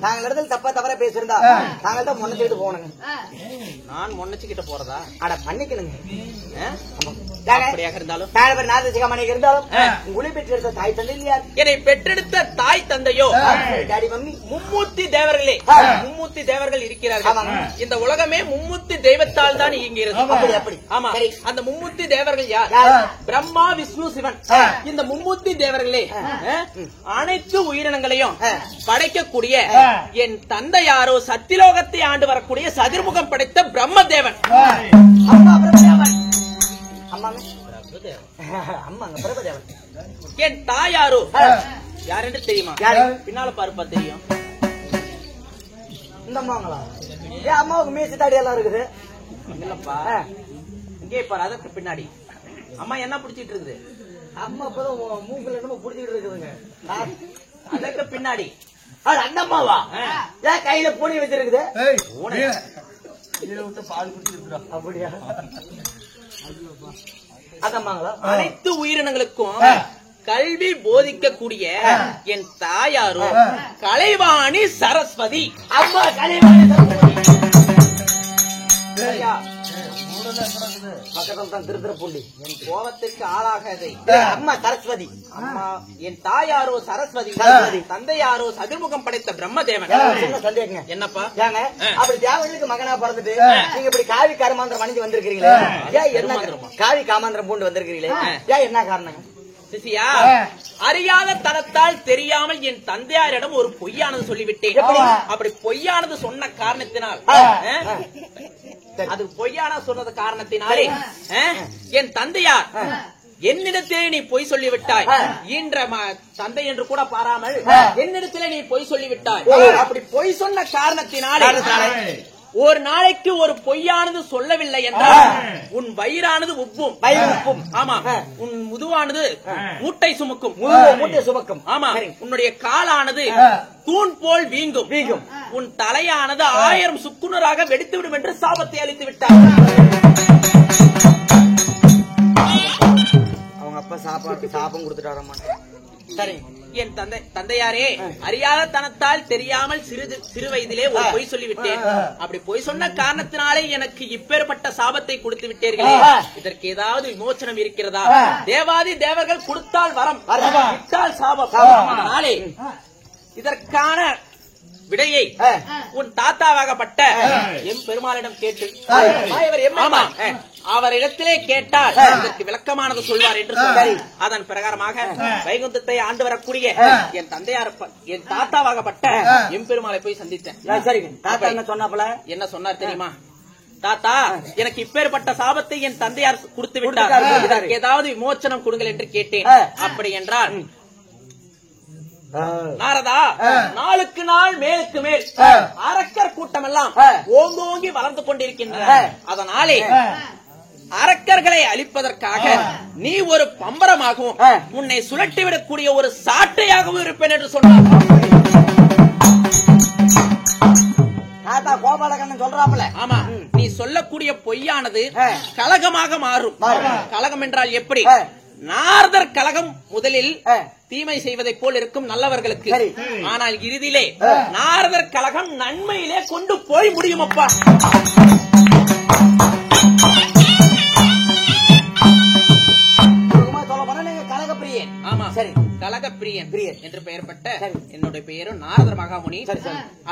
நாங்கள் இடத்துல தவற பேசிருந்தா நாங்கள் தான் முன்னச்சிட்டு போனங்க. நான் முன்னச்சுக்கிட்ட போறதா? அட பண்ணிக்கணுங்க. இருந்தாலும் தாய் தந்தை இல்லையா? என்னை பெற்றெடுத்த தாய் தந்தையோ டாடி மம்மி மும்மூர்த்தி தேவர்களே. மும்மூர்த்தி தேவர்கள் இருக்கிறார்கள். இந்த உலகமே மும்மூர்த்தி தெய்வத்தால் தான் இயங்குகிறது. அப்படி. ஆமா. அந்த மும்மூர்த்தி தேவர்கள் யார்? பிரம்மா, விஷ்ணு, சிவன். இந்த மும்மூர்த்தி தேவர்களே அனைத்து உயிரினங்களையும் படைக்கக்கூடிய என் தந்தை யாரோ சத்தியலோகத்தை ஆண்டு வரக்கூடிய சதுர்முகம் படைத்த பிரம்மதேவன். என் தாயாரோ யார் என்று தெரியுமா? பின்னால பாருப்பா தெரியும். இந்த அம்மாங்களா? அம்மாவுக்கு மீசை தாடி எல்லாம் இருக்குது. இல்லப்பா, இங்கே பாரு, அதற்கு பின்னாடி அம்மா என்ன பிடிச்சிட்டு இருக்குது? அம்மா இப்பதான் மூக்குல என்னமோ பிடிச்சிட்டு இருக்குதுங்க. அதற்கு பின்னாடி அந்த அம்மாவா? ஏன் கையில பூனை வச்சிருக்குது? பால் குடிச்சிருக்கா? அப்படியா? அதம்மாங்களா? அனைத்து உயிரினங்களுக்கும் கல்வி போதிக்கக்கூடிய என் தாயாரோ கலைவாணி சரஸ்வதி. அம்மா கலைவாணி சரஸ்வதி. பக்கத்தில் தான் திருத்திரப்பூண்டி. என் கோபத்திற்கு ஆளாகாதே. அம்மா சரஸ்வதி. அம்மா என் தாயாரோ சரஸ்வதி, தந்தையாரோ சதுர்முகம் படைத்த பிரம்மதேவன். சந்தேகங்க என்னப்பா? ஏங்க அப்படி தேவனுக்கு மகனா பிறந்துட்டு நீங்க இப்படி காவி காமாந்திரம் அணிஞ்சு வந்திருக்கிறீங்களே, ஏன் என்ன காவி காமாந்திரம் பூண்டு வந்திருக்கிறீங்களே, ஏன் என்ன காரணம்? சிசியா, அறியாத தனத்தால் தெரியாமல் என் தந்தையாரிடம் ஒரு பொய்யானது சொல்லிவிட்டேன். அப்படி பொய்யானது சொன்ன காரணத்தினால், அது பொய்யான சொன்னது காரணத்தினாலே என் தந்தையார் என்னிடத்திலே நீ பொய் சொல்லிவிட்டாய் என்ற தந்தை என்று கூட பாராமல் என்னிடத்திலே நீ பொய் சொல்லிவிட்டாய். அப்படி பொய் சொன்ன காரணத்தினாலே ஒரு நாளைக்கு ஒரு பொய்யானது சொல்லவில்லை என்றால் உன் வயிறானது உப்பும். ஆமா, உன் முதுவானது மூட்டை சுமக்கும். மூட்டை சுமக்கும். ஆமா, உன்னுடைய காலானது தூண் போல் வீங்கும். உன் தலையானது 1000 சுக்குநராக வெடித்துவிடும் என்று சாபத்தை அளித்து விட்டார். அவங்க அப்பா சாபம் கொடுத்துட்டாரம்மா. சரி, என் தந்தையாரே, அறியாத தனத்தால் தெரியாமல் சிறு வயதிலே ஒரு பொய் சொல்லிவிட்டேன். அப்படி பொய் சொன்ன காரணத்தினாலே எனக்கு இப்பேற்பட்ட சாபத்தை கொடுத்து விட்டீர்களே, இதற்கு ஏதாவது விமோசனம் இருக்கிறதா? தேவாதி தேவர்கள் கொடுத்தால் வரம், விட்டால் சாபம். அதனாலே இதற்கான விடையை உன் தாத்தாவாகப்பட்ட எம் பெருமாளிடம் கேட்டு அவரிடத்திலே கேட்டால் இதற்கு விளக்கமானது சொல்வார் என்று சொன்னார். அதன் பிரகாரமாக வைகுந்தத்தை ஆண்டு வரக்கூடிய என் தந்தையார் என் தாத்தாவாகப்பட்ட எம் பெருமாளை போய் சந்தித்தேன். என்ன சொன்னார் தெரியுமா? தாத்தா, எனக்கு இப்பேற்பட்ட சாபத்தை என் தந்தையார் கொடுத்து விட்டார், இதற்கு ஏதாவது விமோச்சனம் கொடுங்கள் என்று கேட்டேன். அப்படி என்றால் நாரதா, நாளுக்கு நாள் மேலுக்கு மேல் அரக்கர் கூட்டம் எல்லாம் ஓங்கோங்கி வளர்ந்து கொண்டிருக்கின்றன. அதனாலே அரக்கர்களை அழிப்பதற்காக நீ ஒரு பம்பரமாகவும் உன்னை சுழட்டிவிடக்கூடிய ஒரு சாட்டையாகவும் இருப்பேன் என்று சொன்னார். கோபாலகண்ணன் சொல்றாப்ல. ஆமா, நீ சொல்லக்கூடிய பொய்யானது கலகமாக மாறும். கலகம் என்றால் எப்படி? நாரதர் கலகம் முதலில் தீமை செய்வதை போல் இருக்கும் நல்லவர்களுக்கு, ஆனால் இறுதியிலே நாரதர் கலகம் நன்மையிலே கொண்டு போய் முடியும். அப்பா, கலகப்பிரியன். ஆமா, சரி, கலகப்பிரியன் என்று பெயர்பட்ட என்னுடைய பெயரும் நாரதர் மகாமுனி.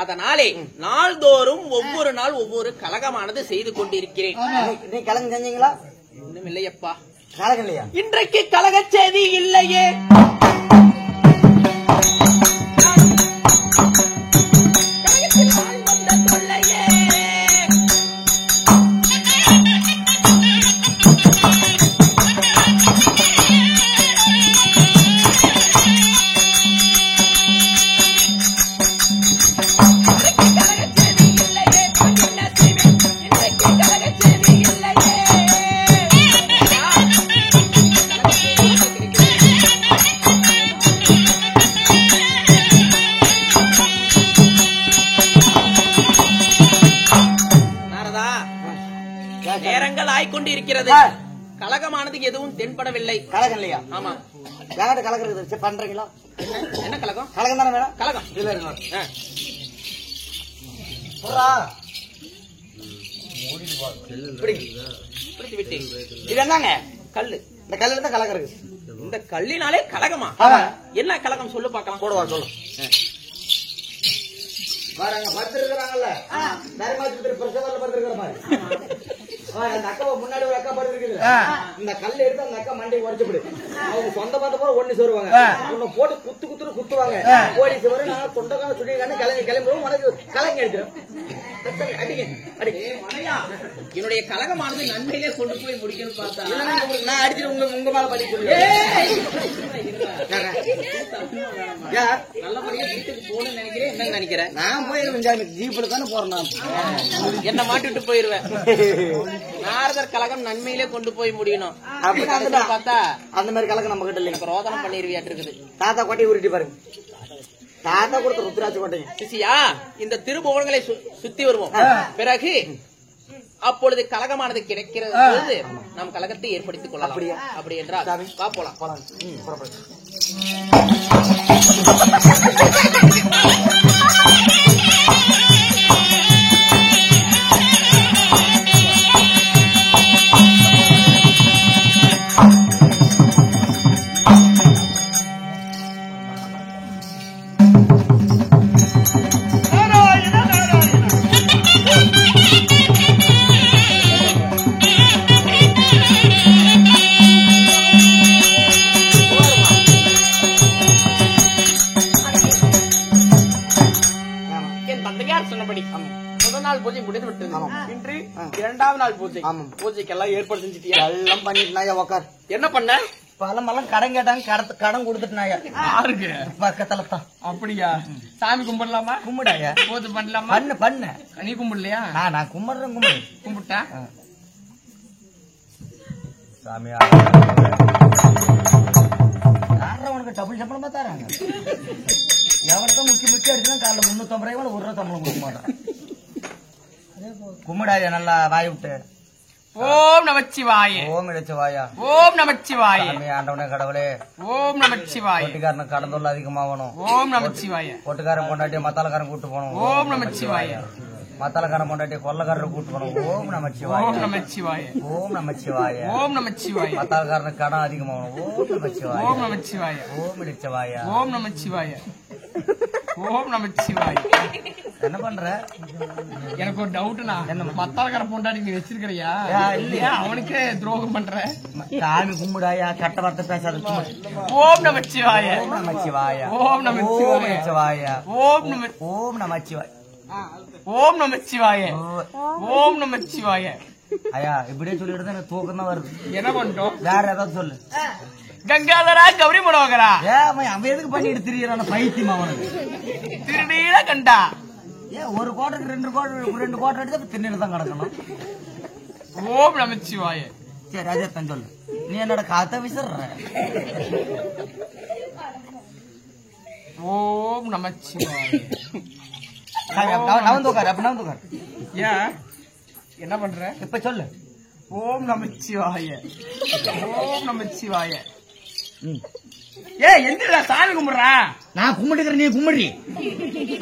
அதனாலே நாள்தோறும் ஒவ்வொரு நாள் ஒவ்வொரு கலகமானது செய்து கொண்டிருக்கிறேன். நீ கலகம் செஞ்சீங்களா? இன்னும் இல்லையப்பா. கலகம் இல்லையா? இன்றைக்கு கலக செய்தி இல்லையே. காலங்கள் ஆய்கொண்டு இருக்கிறது. கலகமானது எதுவும் தென்படவில்லை. கலகம் இல்லையா? ஆமா. யார்கிட்ட கலகம் இருக்குது பண்றீங்களா? என்ன கலகம்? கலகம் தானே வேணும். கலகம் இல்ல பிடித்து விட்டேன். இது என்னங்க? கல்லு. இந்த கல்லுல தான் கலகம் இருக்கு. இந்த கல்லினாலே கலகமா? என்ன கலகம் சொல்லு பாக்கலாம். போடுவா சொல்லு. வராங்க படுத்திருக்கிறாங்கல்ல, நரமாத்திர பிரசவத்துல படுத்திருக்கிற மாதிரி. அந்த அக்காவை முன்னாடி ஒரு அக்கா படுத்திருக்குது. இந்த கல்ல எடுத்து அந்த அக்கா மண்டையை உடைச்சுடு. அவங்க சொந்த பார்த்த போற ஒண்ணு சொல்லுவாங்க. உன்னை போட்டு குத்துவாங்க. போலீஸ் வர நான் தொண்டக்கான சுடிக்கான கிளம்புவோம். உனக்கு கலங்க எடுக்கிறோம். என்னுடைய கலகமானது நன்மையிலே கொண்டு போய் முடிக்கணும்னு பார்த்தா நான் அடிச்சுட்டு உங்க மேல படி சொல்லு. நல்லபடியா வீட்டுக்கு போகணும்னு நினைக்கிறேன். என்ன நினைக்கிறேன்? நான் போயிருவேன். ஜீப்ல தானே போறேன். நான் என்ன மாட்டிட்டு போயிருவேன். நாரதர் கலகம் நன்மையிலே கொண்டு போய் முடியணும் அப்படி பார்த்தா அந்த மாதிரி கலக்கம் நம்ம கிட்ட இல்லைங்க. ரோதனம் பண்ணிருவியாட்டு இருக்குது. தாத்தா கோட்டையை உருட்டி பாருங்க. தாத்தா கொடுத்த ருத்ராட்சி கோட்டைங்க. சிசியா, இந்த திருபுவனங்களை சுத்தி வருவோம். பிறகு அப்பொழுது கலகமானது கிடைக்கிறது பொழுது நாம் கலகத்தை ஏற்படுத்திக் கொள்ளலாம். அப்படி என்றால் வா போலாம். பூஜை முடிந்து விட்டது. இன்று இரண்டாவது நாள் பூஜை. பூஜைக்கெல்லாம் ஏற்பாடு செஞ்சுட்டியா? எல்லாம் பண்ணிட்டு உக்கார். என்ன பண்ண? பழமெல்லாம் கடன் கேட்டாங்க. கடன் கொடுத்துட்டு யாருக்கு? பக்கத்துல தான். அப்படியா? சாமி கும்பிடலாமா? கும்பிடாயா? பூஜை பண்ணலாமா? பண்ணு. நீ கும்பிடலையா? நான் கும்பிடுறேன். கும்பிட்டா சாமி உனக்கு டபுள் சம்பளமா தராங்க. எவர்தான் முக்கிய அடிச்சுன்னா காலைல 350 ரூபாய் ஒரு ரூபா சம்பளம் கொடுக்க மாட்டான். கும்பிடாயா நல்லா வாய் விட்டு. ஓம் நமச்சிவாய. ஓம் இடைச்சவாயா. ஓம் நமச்சிவாய. ஆண்டவனே கடவுளே. ஓம் நமச்சிவாய. கொட்டிக்காரனுக்கு கடன் தொல்லை அதிகமாகணும். ஓம் நமச்சிவாய. கொட்டுக்காரன் கொண்டாட்டி மத்தாலக்காரன் கூட்டு போகணும். ஓம் நமச்சிவாய. மத்தாலக்காரன் கொண்டாட்டி கொள்ளக்காரரை கூட்டு போகணும். ஓம் நமச்சிவாய. ஓம் நமச்சிவாய. ஓம் நமச்சிவாய. ஓம் நமச்சிவாய. மத்தாலக்காரனுக்கு கடன் அதிகமாகணும். ஓம் நமச்சிவாய. ஓம் நமச்சிவாய. ஓம் இடைச்சவாயா. ஓம் நமச்சிவாய. ஓம் நமச்சிவாய. என்ன பண்ற? எனக்கு ஒரு டவுட்னா, மத்தாலக்கார பொண்டாடி நீ வச்சிருக்கிறியா? இல்லையா? அவனுக்கே துரோகம் பண்ற. சாமி கும்பிடாயா, கட்ட வார்த்தை பேசாத. ஓம் நமச்சிவாய. ஓம் நமச்சிவாய. ஓம் நமச்சிவாய. ஓம் நமச்சிவாய. ஓம் நமச்சிவாய. ஓம் நமச்சிவாய. ஐயா இப்படியே சொல்லிட்டு தான் எனக்கு தூக்கம் தான் வருது. என்ன பண்ணிட்டோம்? வேற ஏதாவது சொல்லு. கங்காதரா கௌரி மனோகரா. அவன் எதுக்கு பண்ணிட்டு திரியறான பைத்தியம் அவனுக்கு. திருநீல கண்டா. ஒரு கோட்டருக்கு 2 கோட்டர் எடுத்து திண்ணிட்டு தான் கிடக்கணும். ஓம் நமச்சிவாய. சரி அஜயத்தன் சொல்லு. நீ என்னோட காத்த விசிற. ஓம் நமச்சிவாய. நவந்து உட்காரு. அப்ப நவந்து உட்காரு. ஏன் என்ன பண்ற? இப்ப சொல்லு. ஓம் நமச்சிவாய. ஓம் நமச்சிவாய. எந்திரா சாமி கும்பிடுறேன். நான் கும்பிட்டுக்கிறேன், நீ கும்பிடுறீ.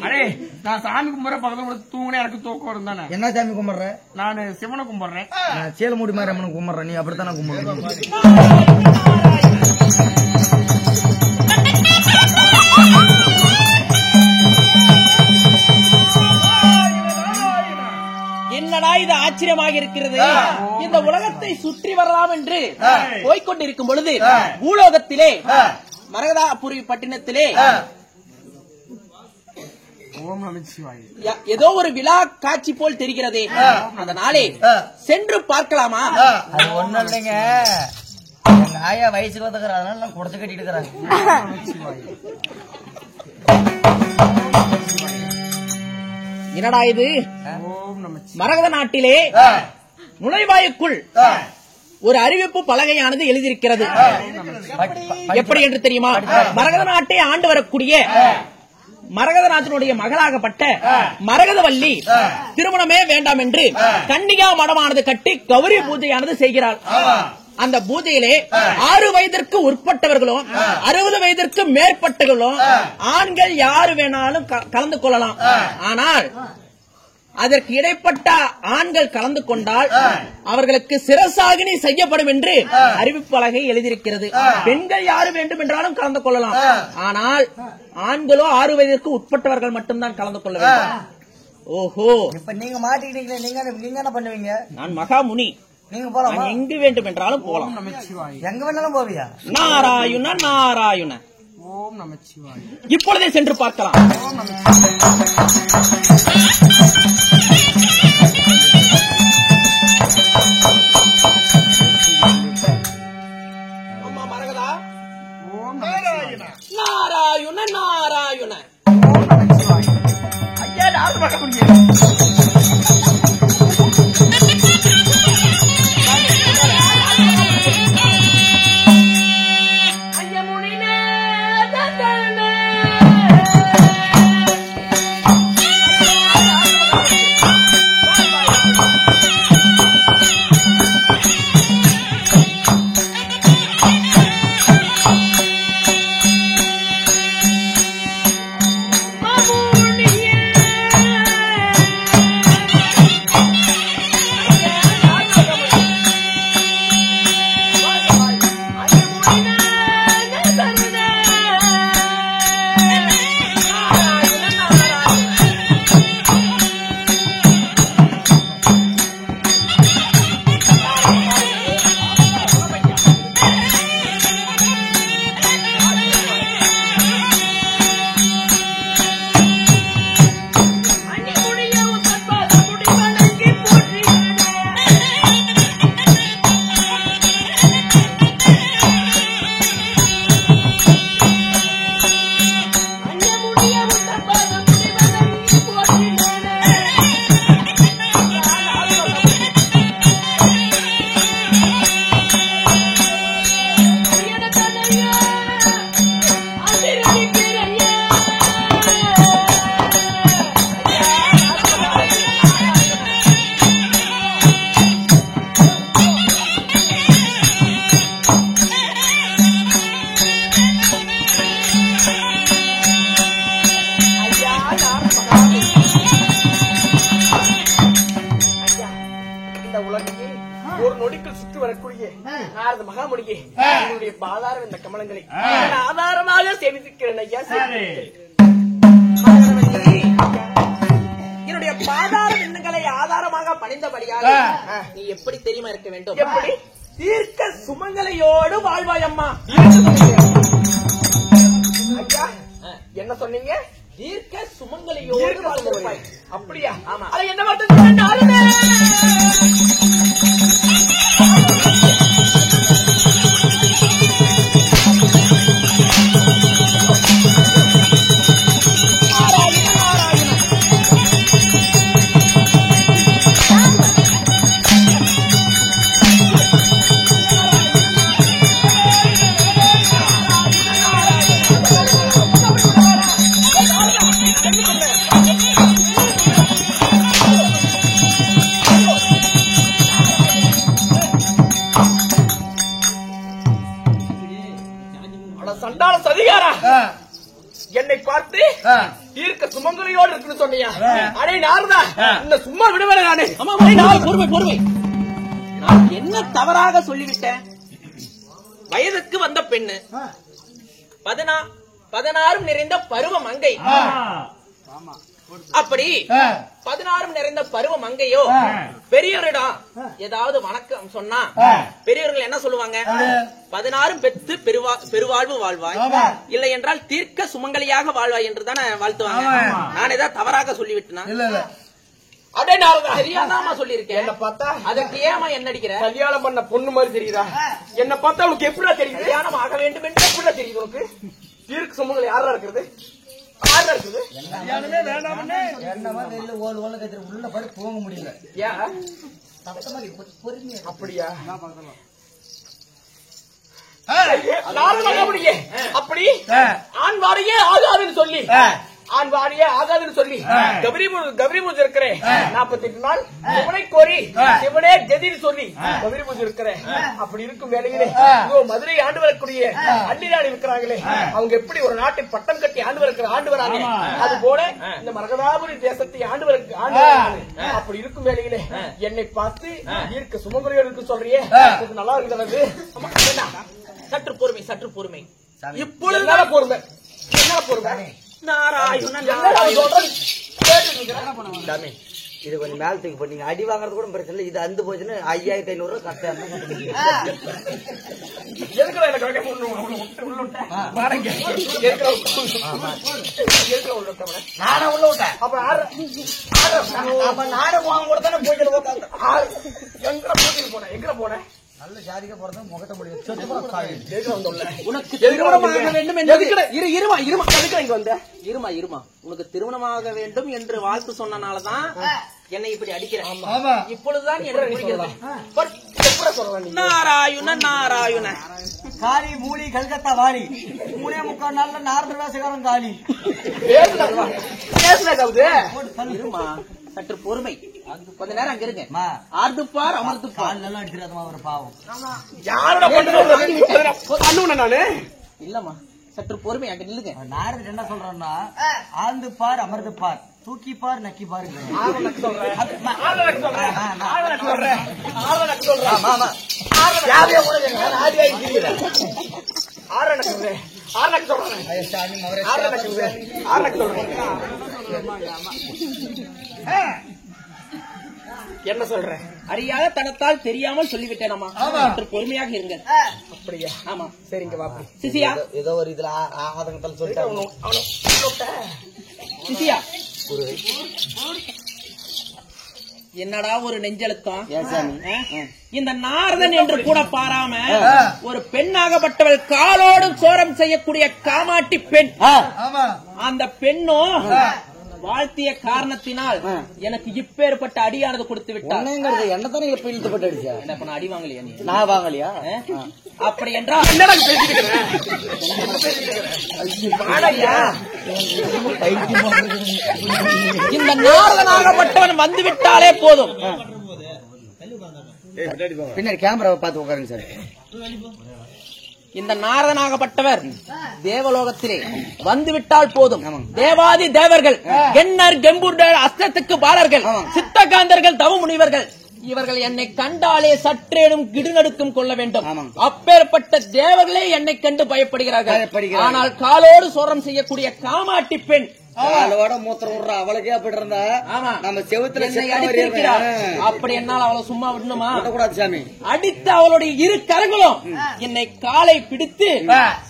அடே நான் சாமி கும்பிடுற பக்கத்துல தூங்கினே எனக்கு தூக்கம் வரும் தானே. என்ன சாமி கும்பிடுற? நான் சிவனை கும்பிடுறேன். நான் சேலமுடி மாதிரி அம்மனை கும்பிடுறேன். நீ அப்படித்தானே கும்பிடுற? என்னடா இது ஆச்சரியமாக இருக்கிறது. இந்த உலகத்தை சுற்றி வரலாம் என்று போய்கொண்டிருக்கும் பொழுது பூலோகத்திலே மரகதாபுரி பட்டினத்திலே ஓம் நமச்சிவாய. ஏதோ ஒரு விழா காட்சி போல் தெரிகிறதே. அதனாலே சென்று பார்க்கலாமா? அது ஒண்ணும் இல்லைங்க. எங்க ஆயா வயசுக்கு வந்துக்கிற, அதனால நான் குடத்து கட்டிட்டு இருக்கிறாங்க. என்னடா இது? மரகத நாட்டிலே நுழைவாயுக்குள் ஒரு அறிவிப்பு பலகையானது எழுதியிருக்கிறது. எப்படி என்று தெரியுமா? மரகத நாட்டை ஆண்டு வரக்கூடிய மரகதராஜனுடைய மகளாகப்பட்ட மரகதவல்லி திருமணமே வேண்டாம் என்று கன்னிகா மடமானது கட்டி கௌரி பூஜையானது செய்கிறாள். அந்த பூஜையிலே 6 வயதிற்கு உட்பட்டவர்களும் 60 வயதிற்கு மேற்பட்டவர்களும் ஆண்கள் யாரு வேணாலும் கலந்து கொள்ளலாம். ஆனால் அதற்கு இடைப்பட்ட ஆண்கள் கலந்து கொண்டால் அவர்களுக்கு சிரசாகினி செய்யப்படும் என்று அறிவிப்பலகை எழுதியிருக்கிறது. பெண்கள் யாரு வேண்டும் என்றாலும் கலந்து கொள்ளலாம். ஆனால் ஆண்களோ 6 வயதிற்கு உட்பட்டவர்கள் மட்டும்தான் கலந்து கொள்ள வேண்டும். ஓஹோ, இப்ப நீங்க மாட்டிக்கிட்டீங்களே, நீங்க என்ன பண்ணுவீங்க? நான் மகாமுனி, நீங்க போலாம், எங்கு வேண்டும் என்றாலும் போலாம். எங்க வேணாலும் போவியா? நாராயண நாராயண. ஓம் நமச்சிவாய. இப்பொழுதே சென்று பார்க்கலாம். அம்மா மரகதா, ஓம் நாராயண நாராயண நாராயண. ஐயா யாரு பார்க்க முடியும்? ஒரு நொடிக்குள் சுற்றி வரக்கூடிய நாரத மகாமுனியே, என்னுடைய பாதாரம் இந்த கமலங்களை ஆதாரமாக சேமித்திருக்கிறேன் ஐயா. என்னுடைய பாதார விண்ணுகளை ஆதாரமாக பணிந்தபடியாக நீ எப்படி தெரியுமா இருக்க வேண்டும்? எப்படி? தீர்க்க சுமங்கலையோடு வாழ்வாய் அம்மா. ஐயா என்ன சொன்னீங்க? தீர்க்க சுமங்கலையோடு வாழ்வாய். அப்படியா? ஆமா. அது என்ன மட்டும் சண்டாள சதிகாரா என்னை பார்த்து தீர்க்க சுமங்கலியோடு இருக்குன்னு சொன்னியா? அடே நாரதா, இந்த சும்மா விடுவேன் நானு. பொறுமை பொறுமை. நான் என்ன தவறாக சொல்லிவிட்டேன்? வயதுக்கு வந்த பெண்ணு, 16 நிறைந்த பருவ மங்கை. அப்படி 16 நிறைந்த பருவ மங்கையோ பெரியவரிடம் ஏதாவது வணக்கம் சொன்னா பெரியவர்கள் என்ன சொல்லுவாங்க? 16 பெத்து பெருவாழ்வு வாழ்வாய், இல்லை என்றால் தீர்க்க சுமங்கலியாக வாழ்வாய் என்று தானே வாழ்த்துவாங்க. நான் ஏதாவது தவறாக சொல்லிவிட்டேனா? அடே நாரதா, தெரியாதாமா சொல்லியிருக்கேன். என்ன பார்த்தா அதற்கு ஏமா என்ன அடிக்கிற? கல்யாணம் பண்ண பொண்ணு மாதிரி தெரியுதா? என்ன பார்த்தா உனக்கு எப்படா தெரியுது? கல்யாணம் ஆக வேண்டும் என்று எப்படா தெரியுது உனக்கு? தீர்க்க சுமங்கலி யாரா இருக்கிறது? யாரா இருக்குது? கல்யாணமே வேண்டாம்னு என்னமா வெளில ஓல் ஓல கத்திர உள்ள படு போக முடியல. ஏன் பொறுமையா அப்படியா? நாரத மகாமுனியே, அப்படி ஆண் வாடையே ஆகாதுன்னு சொல்லி ஆண் வாரியே ஆகாதுன்னு சொல்லி கௌரி பூஜை இருக்கிறேன் 48 நாள் சிவனை கோரி சிவனே கதின்னு சொல்லி கௌரி பூஜை இருக்கிறேன். அப்படி இருக்கும் வேளையிலே மதுரை ஆண்டு வரக்கூடிய அள்ளிராணி இருக்கிறாங்களே, அவங்க எப்படி ஒரு நாட்டில் பட்டம் கட்டி ஆண்டு வராங்க, அது போல இந்த மரகதாபுரி தேசத்தை ஆண்டு அப்படி இருக்கும் வேளையிலே என்னை பார்த்து ஈர்க்க சுமங்குறையோடு இருக்கு சொல்றியே, நல்லா இருக்கிறது. சற்று பொறுமை. இப்பொழுது பொறுமை சாமி, இது கொஞ்சம் மேலத்துக்கு பண்ணீங்க. அடி வாங்குறது கூட பிரச்சனை இல்லை. இது அந்து போச்சுன்னு 5500 ரூபாய் கரெக்டா நானும் உள்ள விட்டேன். நானும் வாங்க கூட தானே போயிட்டு எங்க போனேன் நல்ல ஜாதிக்க பிறந்த முகத்தை முடியும். உனக்கு திருமணமாக வேண்டும் என்று இருமா உனக்கு திருமணமாக வேண்டும் என்று வாழ்த்து சொன்னனாலதான் என்னை இப்படி அடிக்கிறேன். இப்பொழுதுதான் எனக்கு புரிகிறது. நாராயண காளி மூலி கல்கத்தா வாரி 3.25 நாள்ல நார்மல் வேசகாரம் காளி இருமா, சற்று பொறுமை. கொஞ்ச நேரம் அங்க இருங்க. ஆர்துப்பார் அமர்ந்துப்பார் நல்லா அடிக்கிறாதமா ஒரு பாவம். நானு இல்லம்மா, சற்று பொறுமை. அங்க நில்லுங்க. நாரது என்ன சொல்றேன்னா, ஆழ்ந்து பார் அமர்ந்து பார், தூக்கி பார் நக்கி பாரு. என்ன சொல்ற? அறியாத தனத்தால் தெரியாமல் சொல்லிவிட்டேனம்மா. சற்று பொறுமையாக இருங்க. அப்படியா? ஆமா, சரிங்க பாப்பா. சிசியா, ஏதோ ஒரு இதுல ஆதங்கத்தில் சொல்லிட்டாங்க. சிசியா, என்னடா ஒரு நெஞ்செழுத்தம். இந்த நாரதன் என்று கூட பாராம ஒரு பெண்ணாகப்பட்டவள் காலோடு சோரம் செய்யக்கூடிய காமாட்டி பெண். அந்த பெண்ணும் வாழ்த்திய காரணத்தினால் எனக்கு இப்பேற்பட்ட அடியானது கொடுத்து விட்டார். என்னத்தானே இப்ப இழுத்துப்பட்டு அடிச்சா? என்ன பண்ண அடி வாங்கலையா நீ? நான் வாங்கலையா? அப்படி என்றால் இந்த நாரதனாகப்பட்டவன் வந்துவிட்டாலே போதும். பின்னாடி கேமராவை பார்த்து உட்காருங்க சார். இந்த நாரதனாகப்பட்டவர் தேவலோகத்திலே வந்துவிட்டால் போதும். தேவாதி தேவர்கள், கென்னர் கெம்புடர், அஸ்தத்துக்கு பாலர்கள், சித்தகாந்தர்கள், தவ முனிவர்கள், இவர்கள் என்னை கண்டாலே சற்றேனும் கிடுநடுக்கம் கொள்ள வேண்டும். அப்பேற்பட்ட தேவர்களே என்னை கண்டு பயப்படுகிறார்கள். ஆனால் காலோடு சோரம் செய்யக்கூடிய காமாட்டி பெண் காலோட மூத்திரம் விடுற அவளுக்கே அப்படி இருந்தா நம்ம செவுத்துல அடித்திருக்கிறார். அப்படி என்னால் அவளை சும்மா விடணுமா? கூடாது சாமி. அடித்த அவளுடைய இரு கரங்களும் என்னை காலை பிடித்து,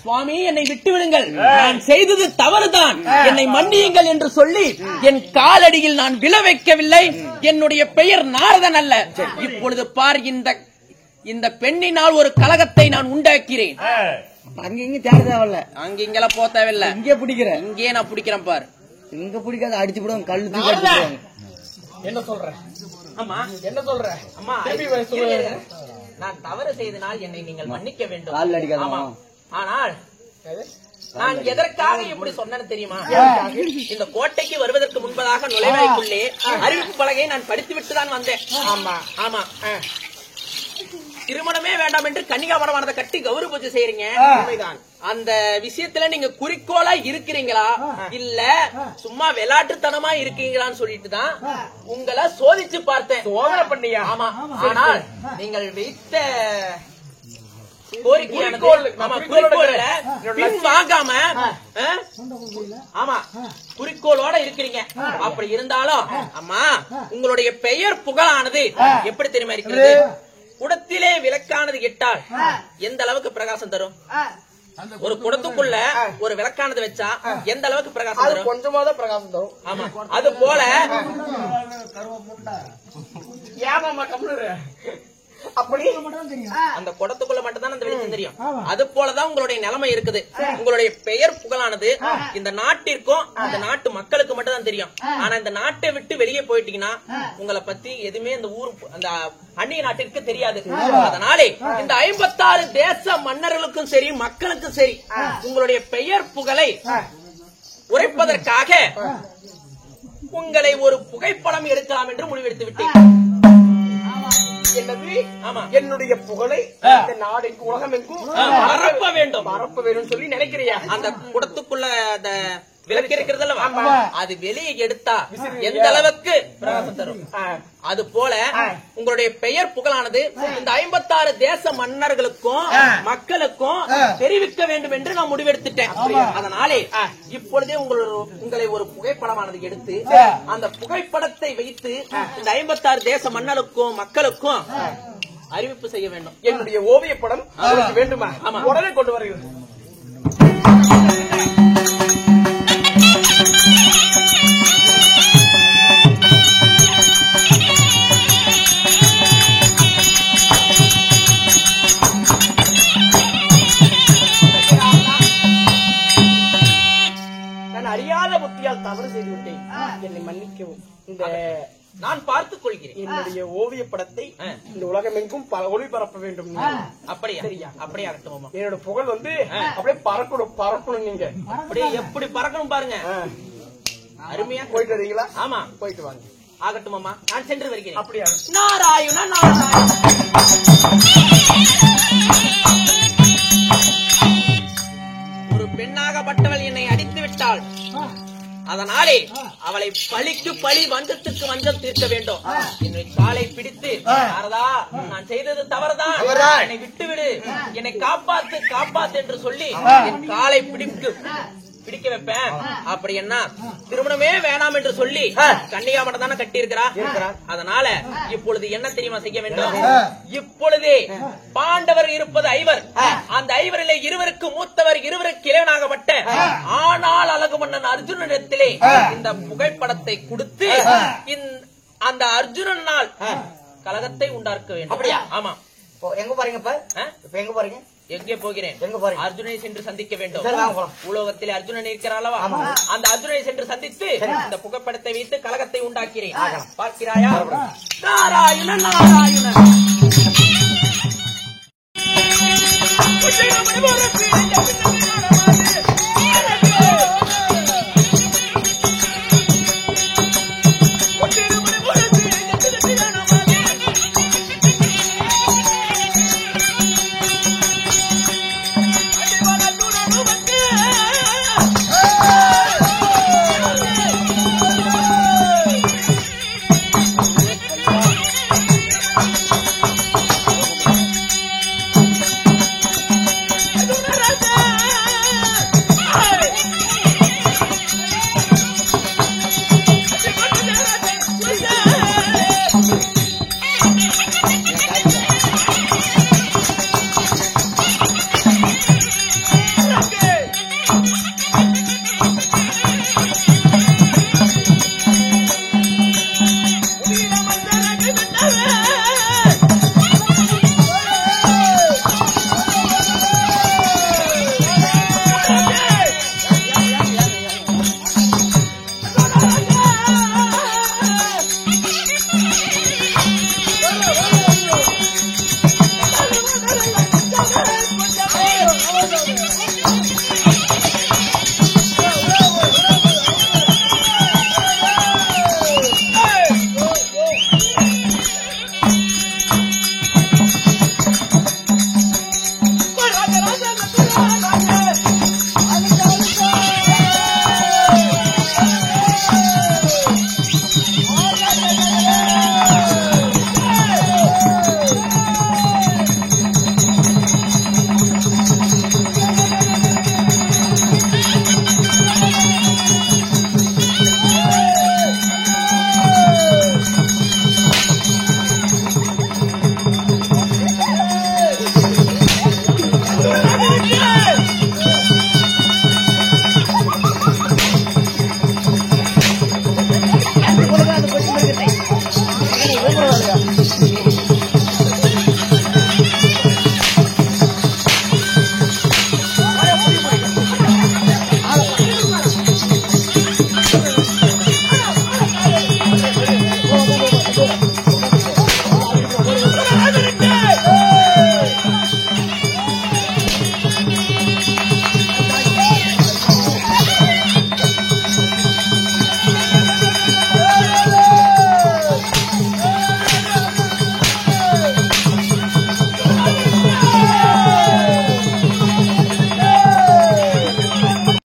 சுவாமி என்னை விட்டு விடுங்கள், நான் செய்தது தவறுதான், என்னை மன்னியுங்கள் என்று சொல்லி என் காலடியில் நான் விழ வைக்கவில்லை. என்னுடைய பெயர் நாரதன் அல்ல. இப்பொழுது பார், இந்த பெண்ணினால் ஒரு கலகத்தை நான் உண்டாக்கிறேன். அங்க தேவையில்ல, அங்க இங்கெல்லாம் போக தேவையில்லை. இங்கே பிடிக்கிறேன், இங்கே நான் பிடிக்கிறேன் பாரு. இங்க பிடிக்காத அடிச்சு விடுவோம், கல்லு தூக்கி. என்ன சொல்ற? அம்மா என்ன சொல்ற? அம்மா, நான் தவறு செய்தனால் என்னை நீங்கள் மன்னிக்க வேண்டும். கால் அடிக்காத. ஆனால் நான் எதற்காக இப்படி சொன்னேன்னு தெரியுமா? இந்த கோட்டைக்கு வருவதற்கு முன்பதாக நுழைவாய்க்குள்ளே அறிவிப்பு பலகையை நான் படித்துவிட்டு தான் வந்தேன். ஆமா, திருமணமே வேண்டாம் என்று கன்னிகா மடமானதை கட்டி கௌரி பூஜை செய்யறீங்க. அந்த விஷயத்துல நீங்க குறிக்கோளா இருக்கிறீங்களா இல்ல சும்மா விளையாட்டுத்தனமா இருக்கீங்களான்னு சொல்லிட்டு தான் உங்களை சோதிச்சு பார்த்தேன். சோதனை பண்ணியா? ஆமா. ஆனால் நீங்கள் வைத்த வாங்காம ஆமா குறிக்கோளோட இருக்கிறீங்க. அப்படி இருந்தாலும் அம்மா, உங்களுடைய பெயர் புகழானது எப்படி தெரியுமா இருக்கிறது? குடத்திலே விளக்கானது இட்டால் எந்த அளவுக்கு பிரகாசம் தரும்? ஒரு குடத்துக்குள்ள ஒரு விளக்கானது வச்சா எந்த அளவுக்கு பிரகாசம் தரும்? கொஞ்சமாத பிரகாசம் தரும். ஆமா, அது போல அப்படி அந்த குடத்துக்குள்ள மட்டும் தான் அந்த வெளிச்சம் தெரியும். அது போலதான் உங்களுடைய நிலைமை இருக்குது. உங்களுடைய பெயர் புகழானது இந்த நாட்டிற்கும் இந்த நாட்டு மக்களுக்கு மட்டும் தான் தெரியும். ஆனா இந்த நாட்டை விட்டு வெளியே போயிட்டீங்கன்னா உங்களை பத்தி எதுவுமே இந்த ஊர் அந்த அந்நிய நாட்டிற்கு தெரியாது. அதனாலே இந்த 56 தேச மன்னர்களுக்கும் சரி மக்களுக்கும் சரி உங்களுடைய பெயர் புகழை உரைப்பதற்காக உங்களை ஒரு புகைப்படம் எடுக்கலாம் என்று முடிவெடுத்து விட்டேன். என்னது? ஆமா. என்னுடைய புகழை இந்த நாடெங்கும் உலகம் எங்கும் பரப்ப வேண்டும் சொல்லி நினைக்கிறியா? அந்த குடத்துக்குள்ள அந்த விளக்கு இருக்கிறது, அது வெளியே எடுத்தா எந்த அளவுக்கு பிரகாசம் தரும். அது போல உங்களுடைய பெயர் புகழானது இந்த 56 தேச மன்னர்களுக்கும் மக்களுக்கும் தெரிவிக்க வேண்டும் என்று நான் முடிவெடுத்துட்டேன். அதனாலே இப்பொழுதே உங்களை ஒரு புகைப்படமானது எடுத்து அந்த புகைப்படத்தை வைத்து இந்த 56 தேச மன்னருக்கும் மக்களுக்கும் அறிவிப்பு செய்ய வேண்டும். என்னுடைய ஓவிய படம் உங்களுக்கு வேண்டுமா? உடனே கொண்டு வருகிறது. அறியாத புத்தியால் தவறு செய்து விட்டேன், என்னை மன்னிக்கவும். இந்த நான் பார்த்துக் கொள்கிறேன். என்னுடைய ஓவிய படத்தை இந்த உலகமெங்கும் ஒளிபரப்ப வேண்டும். அப்படியா? சரியா? அப்படியே ஆகட்டும். என்னோட புகழ் வந்து அப்படியே பறக்கணும். நீங்க அப்படியே எப்படி பறக்கணும் பாருங்க. அருமையா போயிட்டு வரீங்களா? ஆமா, போயிட்டு வாங்க. ஆகட்டும் மாமா, நான் சென்று வருகிறேன். அப்படியா? நாராயண நாராயண. ஒரு பெண்ணாகப்பட்டவள் என்னை அடித்து விட்டாள். அதனாலே அவளை பழிக்கு பழி, வஞ்சத்துக்கு வஞ்சம் தீர்க்க வேண்டும். என்னை காலை பிடித்து, நாரதா நான் செய்தது தவறுதான், என்னை விட்டுவிடு, என்னை காப்பாத்து என்று சொல்லி என் காலை பிடிக்க வைப்பேன். அப்படி என்ன திருமணமே வேணாம் என்று சொல்லி கன்னிகாமடம் தானே கட்டி இருக்கிறா. அதனால இப்பொழுது என்ன தெரியுமா செய்ய வேண்டும்? இப்பொழுதே பாண்டவர் இருப்பது 5. அந்த 5 இருவருக்கு மூத்தவர், இருவருக்கு இளையனாகப்பட்ட ஆனால் அழகு மன்னன் அர்ஜுனனிடத்திலே இந்த புகைப்படத்தை கொடுத்து அந்த அர்ஜுனனால் கலகத்தை உண்டாக்க வேண்டும். அப்படியா? ஆமா. எங்க போறீங்க? இப்ப எங்க போறீங்க? எங்கே போகிறேன்? எங்க போறீங்க? அர்ஜுனை சென்று சந்திக்க வேண்டும். போலாம். உலகத்தில் அர்ஜுனன் இருக்கிறாள், அந்த அர்ஜுனை சென்று சந்தித்து இந்த புகைப்படத்தை வைத்து கலகத்தை உண்டாக்கிறேன். பார்க்கிறாயா? நாராயண நாராயண.